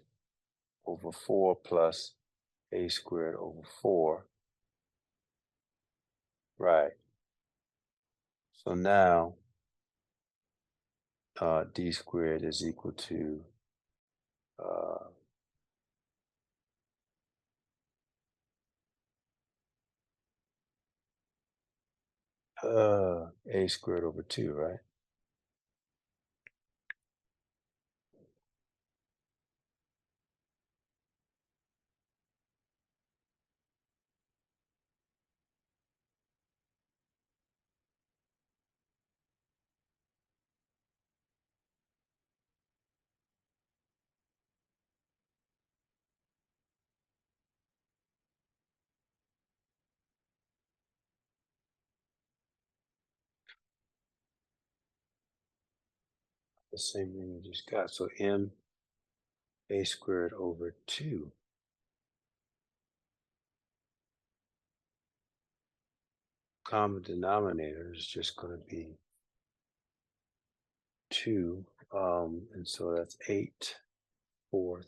over 4 plus a squared over 4. Right. So now d squared is equal to uh, a squared over 2, right? The same thing we just got. So m a squared over 2. Common denominator is just going to be 2. And so that's 8/4.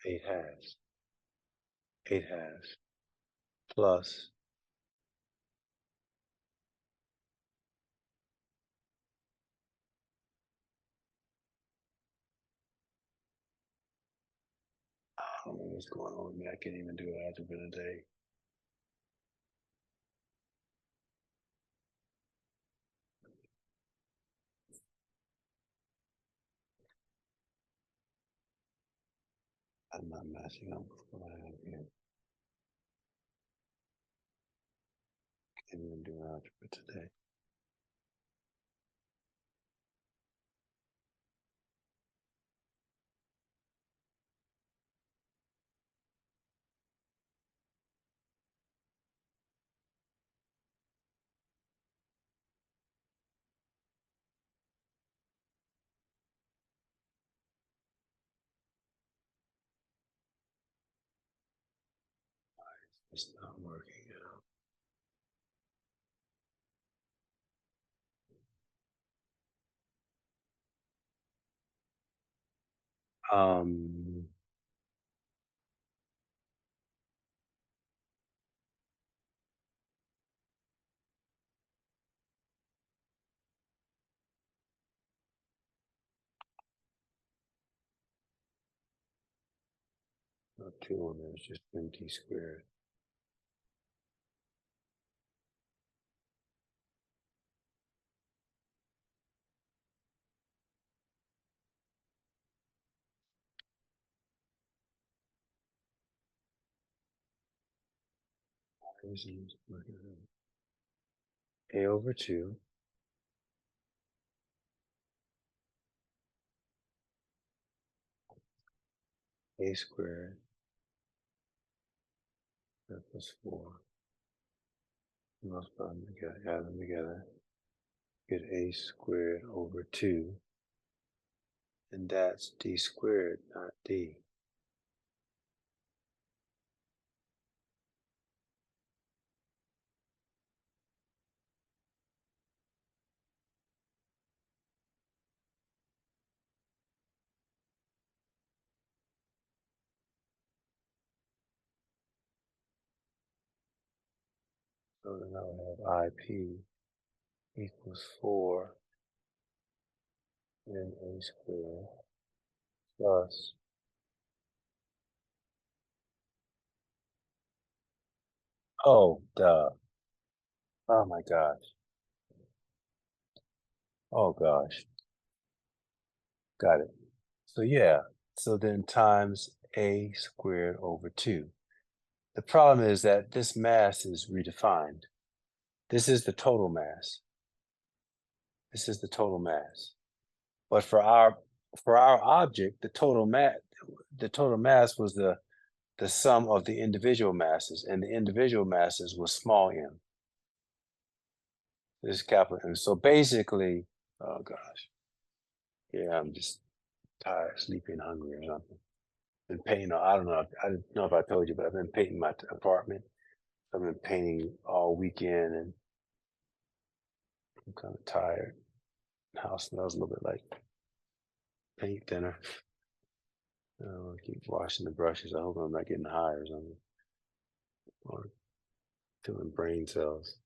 8/2. 8/2 plus I don't know what's going on with me. I can't even do algebra today. I'm not matching up with what I have here. Can't even do algebra today. It's not working out. 2 on there is just mt squared. A over 2 a squared plus 4. Multiply them together, add them together. Get a squared over 2. And that's d squared, not d. So then I would have IP equals 4 n a squared plus, oh, duh. Oh my gosh. Oh gosh. Got it. So yeah, so then times a squared over 2. The problem is that this mass is redefined. This is the total mass. This is the total mass. But for our object, the total mass was the sum of the individual masses, and the individual masses was small m. This is capital M. So basically, oh gosh, yeah, I'm just tired, sleepy, and hungry or something. Been painting. I don't know. I don't know if I told you, but I've been painting my apartment. I've been painting all weekend, and I'm kind of tired. The house smells a little bit like paint thinner. I keep washing the brushes. I hope I'm not getting high or something, or killing brain cells.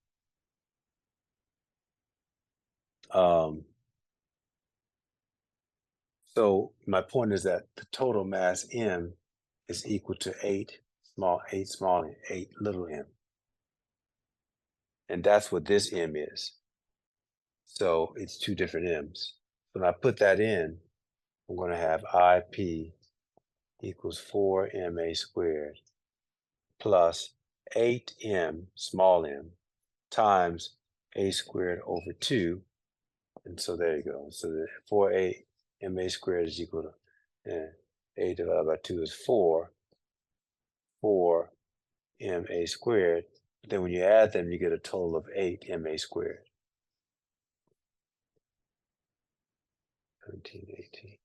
Um, so my point is that the total mass m is equal to 8 small and 8 little m, and that's what this m is. So it's 2 different m's. When I put that in, I'm going to have IP equals 4ma squared plus 8m small m times a squared over 2. And so there you go. So the 4ma squared is equal to 8 divided by 2 is 4 ma squared. Then when you add them, you get a total of 8ma squared. 17, 18.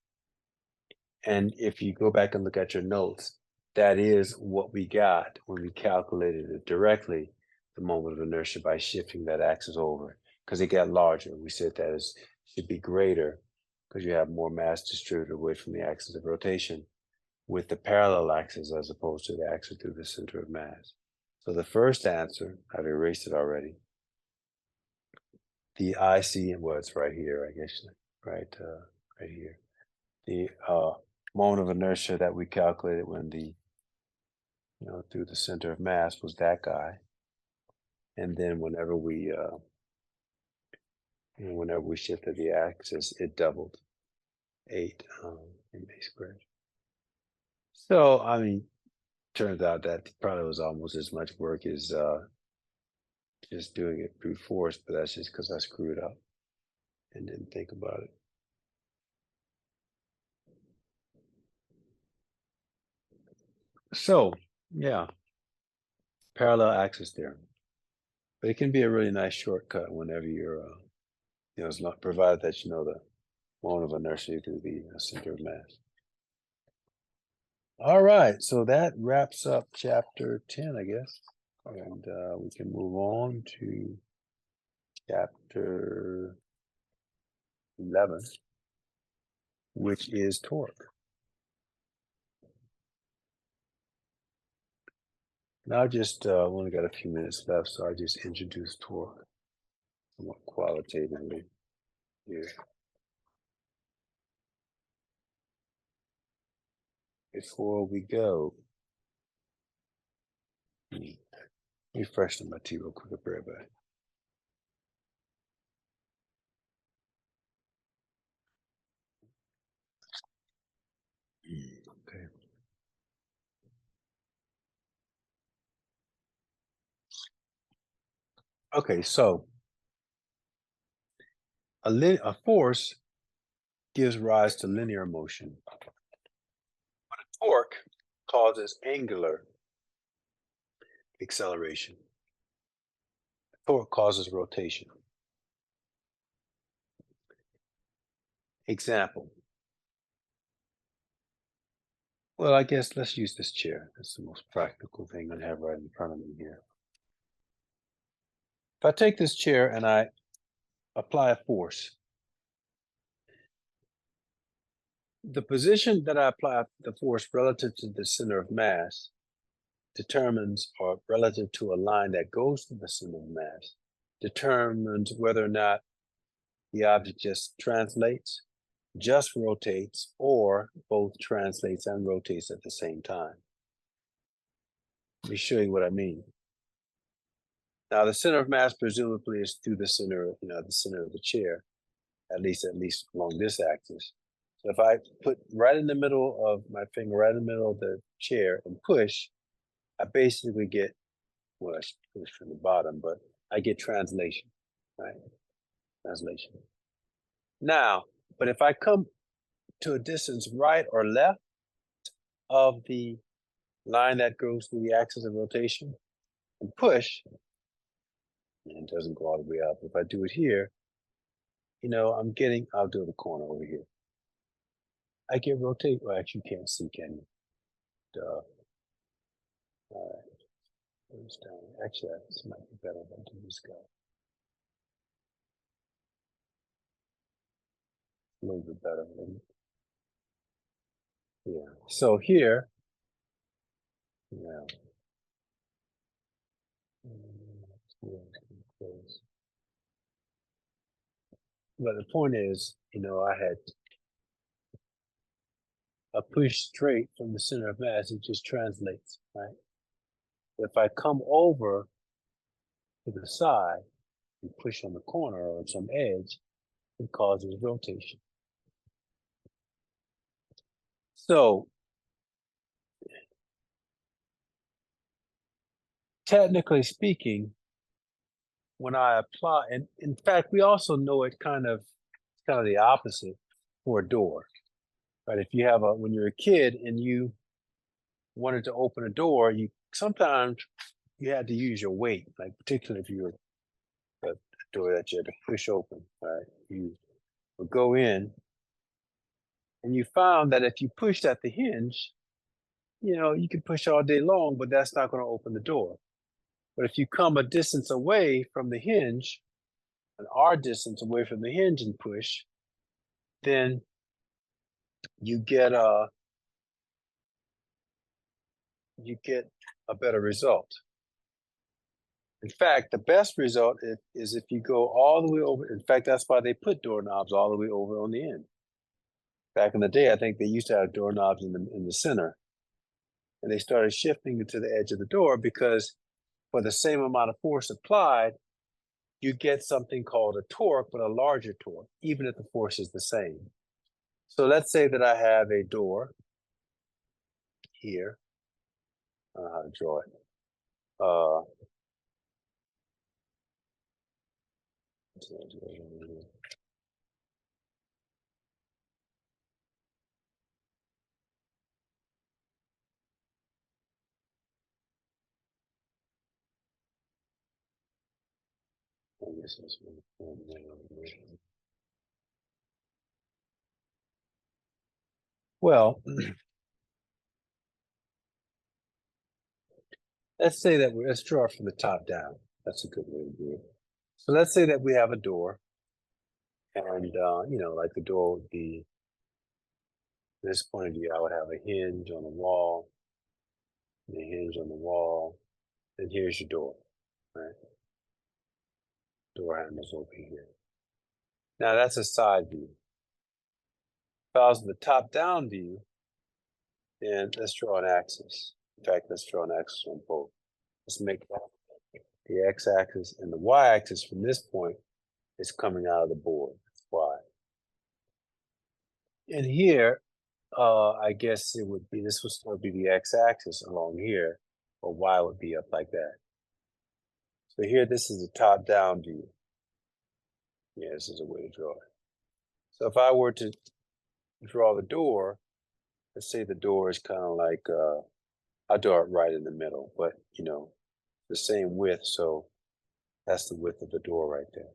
And if you go back and look at your notes, that is what we got when we calculated it directly, the moment of inertia, by shifting that axis over, because it got larger. We said that should be greater because you have more mass distributed away from the axis of rotation with the parallel axis as opposed to the axis through the center of mass. So the first answer, I've erased it already. The IC, well, it's right here, I guess, right here. The moment of inertia that we calculated when through the center of mass was that guy. And then whenever we shifted the axis, it doubled 8 ma squared. So, I mean, turns out that probably was almost as much work as just doing it brute force, but that's just because I screwed up and didn't think about it. So, yeah, parallel axis theorem. But it can be a really nice shortcut whenever you're, it's not provided that you know the moment of inertia through the center of mass. All right, so that wraps up chapter 10, I guess. And we can move on to chapter 11, which is torque. Now I just only got a few minutes left, so I just introduce torque somewhat qualitatively here. Before we go, refresh my tea real quick. I'll be right back. Okay. Okay, so a force gives rise to linear motion, but a torque causes angular acceleration. Torque causes rotation. Example. Well, I guess let's use this chair. That's the most practical thing I have right in front of me here. If I take this chair and I apply a force, the position that I apply the force relative to the center of mass determines, or relative to a line that goes to the center of mass, determines whether or not the object just translates, just rotates, or both translates and rotates at the same time. Let me show you what I mean. Now, the center of mass presumably is through the center, the center of the chair, at least along this axis. So if I put right in the middle of my finger, right in the middle of the chair and push, I basically get, well, I should push from the bottom, but I get translation, right? Translation. Now, but if I come to a distance right or left of the line that goes through the axis of rotation and push, and it doesn't go all the way up. If I do it here, I'll do the corner over here. I get rotate. Well, actually, you can't see, can you? Duh. All right. Actually, this might be better than do this guy. A little bit better, maybe. Yeah. So here, yeah. But the point is, I had a push straight from the center of mass, it just translates, right? If I come over to the side and push on the corner or some edge, it causes rotation. So technically speaking, when I apply, and in fact, we also know it kind of the opposite for a door, right? If you have when you're a kid and you wanted to open a door, sometimes you had to use your weight, like particularly if you were a door that you had to push open, right? You would go in and you found that if you pushed at the hinge, you could push all day long, but that's not going to open the door. But if you come a distance away from the hinge, an R distance away from the hinge and push, then you get a better result. In fact, the best result is if you go all the way over. In fact, that's why they put doorknobs all the way over on the end. Back in the day, I think they used to have doorknobs in the center, and they started shifting it to the edge of the door because for the same amount of force applied, you get something called a torque, but a larger torque, even if the force is the same. So let's say that I have a door here. I don't know how to draw it. Well, let's say that let's draw it from the top down. That's a good way to do it. So let's say that we have a door, and like the door would be, from this point of view, I would have a hinge on the wall, and a hinge on the wall, and here's your door, right? Door handles over here. Now that's a side view. If I was in the top-down view, then let's draw an axis. In fact, let's draw an axis on both. Let's make that the x-axis and the y-axis from this point is coming out of the board. That's y. And here, I guess it would be, this would still be the x-axis along here, but y would be up like that. So here, this is the top-down view. Yeah, this is a way to draw it. So if I were to draw the door, let's say the door is kind of like, I'll draw it right in the middle, but the same width, so that's the width of the door right there.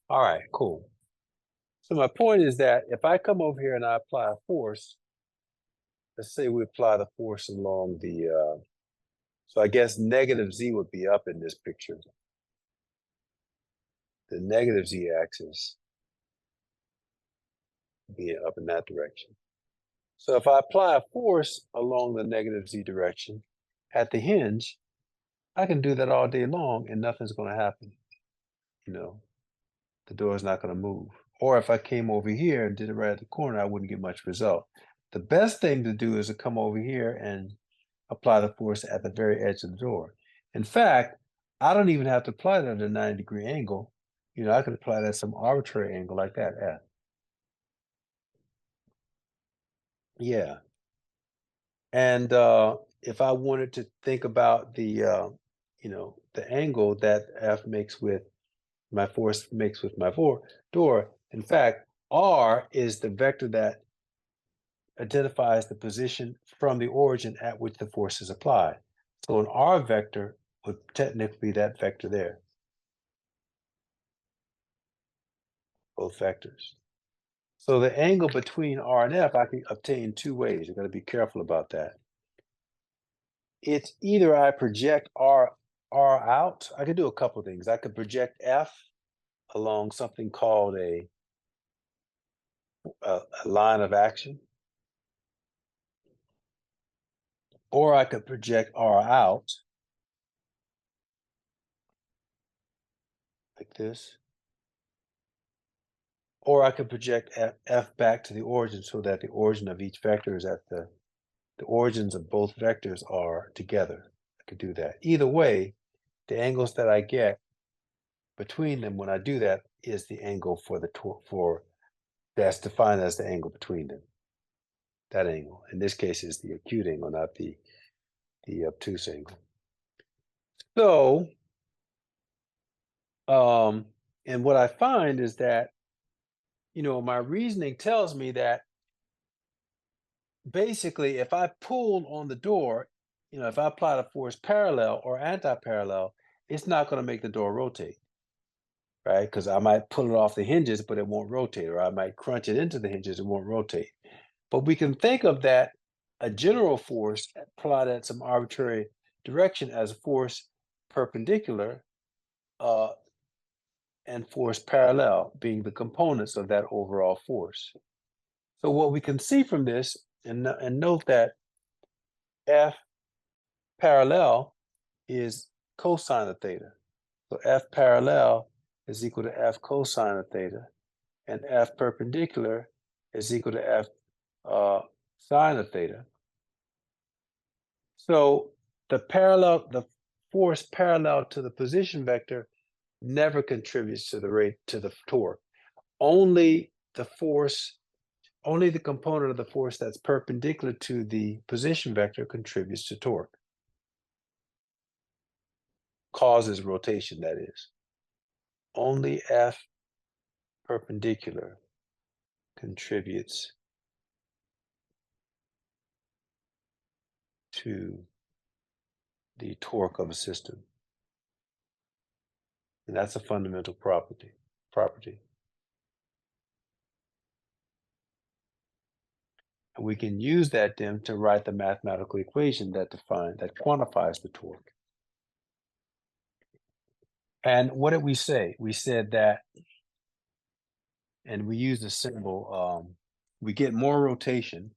All right, cool. So my point is that if I come over here and I apply a force, let's say we apply the force along the, so I guess negative z would be up in this picture. The negative z-axis would be up in that direction. So if I apply a force along the negative z direction at the hinge, I can do that all day long and nothing's going to happen. The door is not going to move. Or if I came over here and did it right at the corner, I wouldn't get much result. The best thing to do is to come over here and apply the force at the very edge of the door. In fact, I don't even have to apply that at a 90-degree angle. I could apply that at some arbitrary angle like that, F. Yeah. And if I wanted to think about the angle that F makes with my force makes with my door, in fact, R is the vector that identifies the position from the origin at which the force is applied. So an R vector would technically be that vector there. Both vectors. So the angle between R and F I can obtain two ways. You've got to be careful about that. It's either I project R out. I could do a couple of things. I could project F along something called a line of action. Or I could project R out like this. Or I could project F back to the origin so that the origin of each vector is at the origins of both vectors are together. I could do that. Either way, the angles that I get between them when I do that is the angle for that's defined as the angle between them. That angle, in this case, is the acute angle, not the obtuse angle. So, and what I find is that, my reasoning tells me that basically, if I pull on the door, if I apply the force parallel or anti-parallel, it's not going to make the door rotate, right? Because I might pull it off the hinges, but it won't rotate, or I might crunch it into the hinges, it won't rotate. But we can think of that, a general force applied at some arbitrary direction, as a force perpendicular and force parallel being the components of that overall force. So what we can see from this, and note that F parallel is cosine of theta. So F parallel is equal to F cosine of theta, and F perpendicular is equal to F sine of theta. So the force parallel to the position vector never contributes to the torque. Only the component of the force that's perpendicular to the position vector contributes to torque. Causes rotation, that is. Only F perpendicular contributes to the torque of a system. And that's a fundamental property. And we can use that then to write the mathematical equation that quantifies the torque. And what did we say? We said that, and we use the symbol, we get more rotation.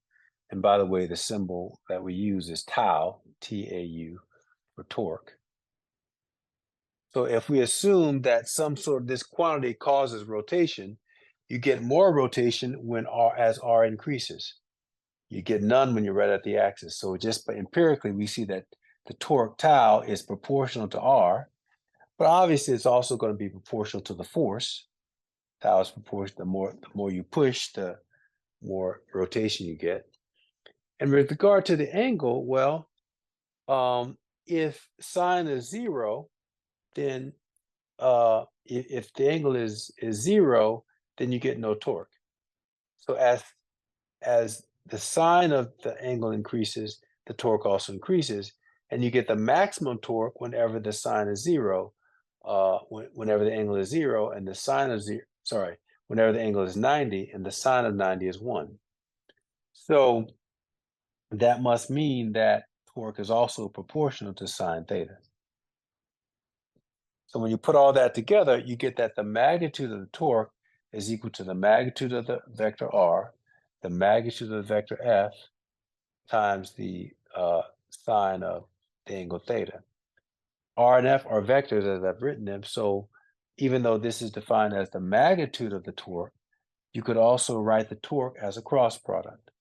And by the way, the symbol that we use is tau, T-A-U, for torque. So if we assume that some sort of this quantity causes rotation, you get more rotation when as R increases. You get none when you're right at the axis. So just empirically, we see that the torque tau is proportional to R, but obviously it's also going to be proportional to the force. Tau is proportional. The more you push, the more rotation you get. And with regard to the angle, well, if sine is 0, then if the angle is 0, then you get no torque. So as the sine of the angle increases, the torque also increases, and you get the maximum torque whenever the sine is 0, whenever the angle is 0, and the sine of 0, sorry, whenever the angle is 90, and the sine of 90 is 1. So that must mean that torque is also proportional to sine theta. So when you put all that together, you get that the magnitude of the torque is equal to the magnitude of the vector r, the magnitude of the vector f, times the sine of the angle theta. R and F are vectors as I've written them, so even though this is defined as the magnitude of the torque, you could also write the torque as a cross product.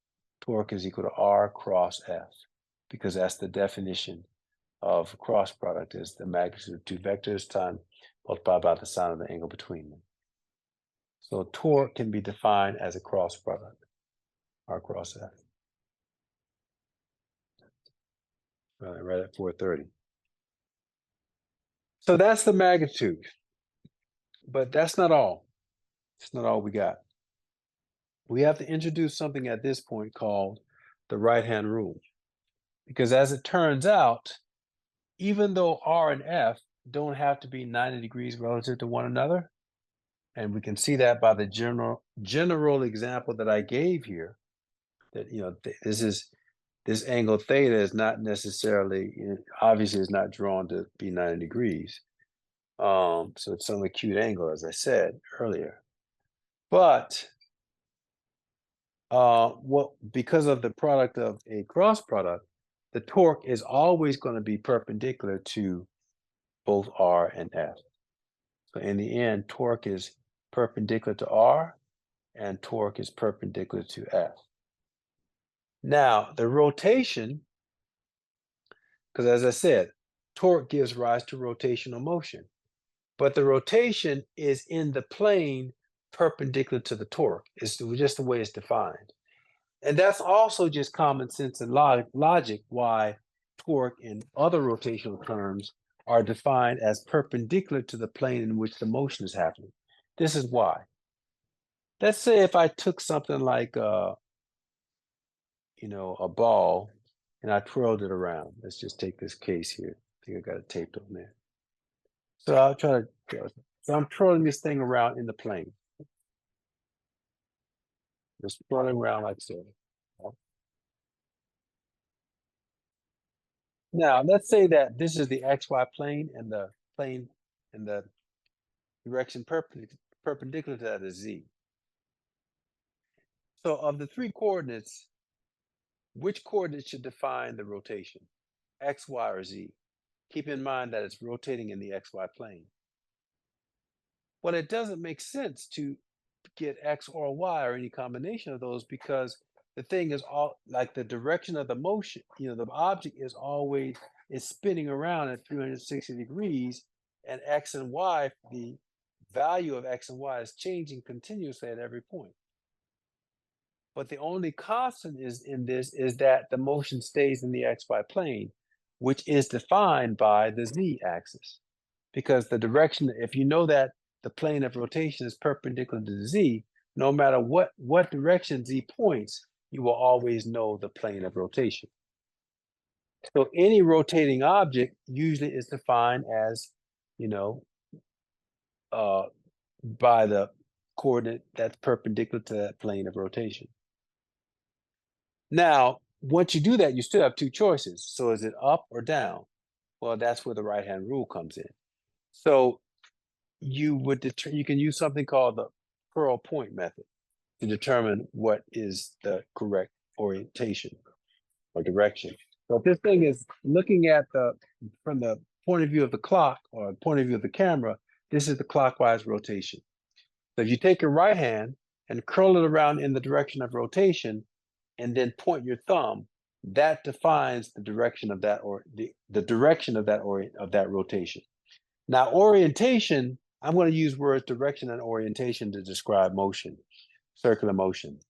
Torque is equal to R cross F, because that's the definition of cross product, is the magnitude of two vectors times multiplied by the sine of the angle between them. So torque can be defined as a cross product, R cross F. Right at 430. So that's the magnitude, but that's not all. It's not all we got. We have to introduce something at this point called the right-hand rule, because as it turns out, even though R and F don't have to be 90 degrees relative to one another, and we can see that by the general example that I gave here, that this angle theta is not necessarily, obviously is not drawn to be 90 degrees. So it's some acute angle, as I said earlier. But because of the product of a cross product, the torque is always going to be perpendicular to both R and F. So in the end, torque is perpendicular to R and torque is perpendicular to F. Now, the rotation, because as I said, torque gives rise to rotational motion, but the rotation is in the plane perpendicular to the torque. It's just the way it's defined. And that's also just common sense and logic why torque and other rotational terms are defined as perpendicular to the plane in which the motion is happening. This is why. Let's say if I took something like a ball and I twirled it around. Let's just take this case here. I think I got it taped on there. So I'll try to, so I'm twirling this thing around in the plane. Just twirling around like so. Now, let's say that this is the XY plane and the direction perpendicular to that is Z. So of the three coordinates, which coordinate should define the rotation? X, Y, or Z? Keep in mind that it's rotating in the XY plane. Well, it doesn't make sense to get X or Y or any combination of those, because the thing is all like the direction of the motion, the object is spinning around at 360 degrees, and X and Y, the value of X and Y is changing continuously at every point. But the only constant is that the motion stays in the XY plane, which is defined by the Z axis. Because the direction, if you know that the plane of rotation is perpendicular to Z, no matter what direction Z points, you will always know the plane of rotation. So any rotating object usually is defined as, by the coordinate that's perpendicular to that plane of rotation. Now, once you do that, you still have two choices. So is it up or down? Well, that's where the right-hand rule comes in. So you can use something called the curl point method to determine what is the correct orientation or direction. So if this thing is looking at from the point of view of the clock or point of view of the camera, this is the clockwise rotation. So if you take your right hand and curl it around in the direction of rotation and then point your thumb, that defines the direction of that or the direction of that rotation. Now, orientation, I'm going to use words direction and orientation to describe motion, circular motion.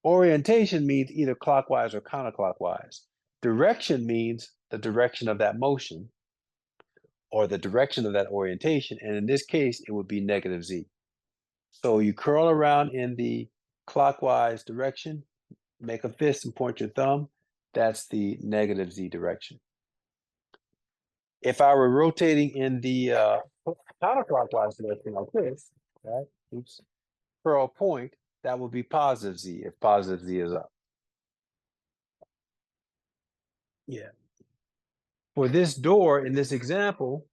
Orientation means either clockwise or counterclockwise. Direction means the direction of that motion or the direction of that orientation. And in this case, it would be negative z. So you curl around in the clockwise direction, make a fist and point your thumb. That's the negative z direction. If I were rotating in the counterclockwise direction like this, right? Oops, curl point, that would be positive z if positive z is up. Yeah. For this door in this example,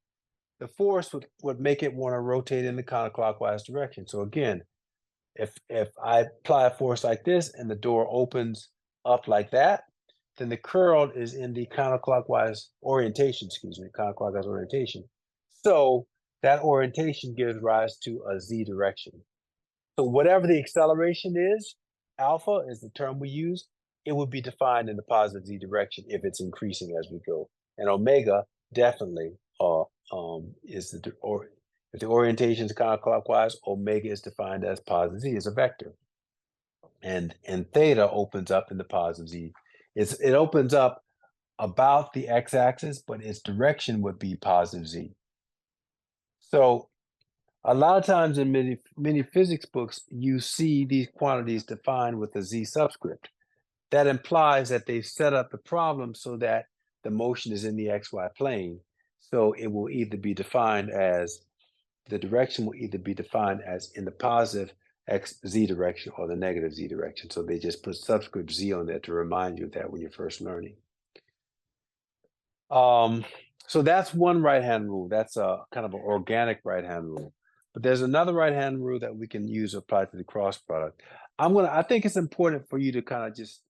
the force would make it want to rotate in the counterclockwise direction. So again, if I apply a force like this and the door opens up like that, then the curl is in the counterclockwise orientation, counterclockwise orientation. So that orientation gives rise to a z direction. So whatever the acceleration is, alpha is the term we use, it would be defined in the positive z direction if it's increasing as we go. And omega definitely is if the orientation is counterclockwise, omega is defined as positive z, is a vector. And theta opens up in the positive z. It opens up about the x-axis, but its direction would be positive z. So a lot of times in many physics books, you see these quantities defined with a z subscript. That implies that they've set up the problem so that the motion is in the xy plane. So it will either be defined as, the direction will either be defined as in the positive z direction or the negative z direction. So they just put subscript z on there to remind you of that when you're first learning. So that's one right-hand rule. That's a kind of an organic right-hand rule. But there's another right-hand rule that we can use to apply to the cross product. I think it's important for you to kind of just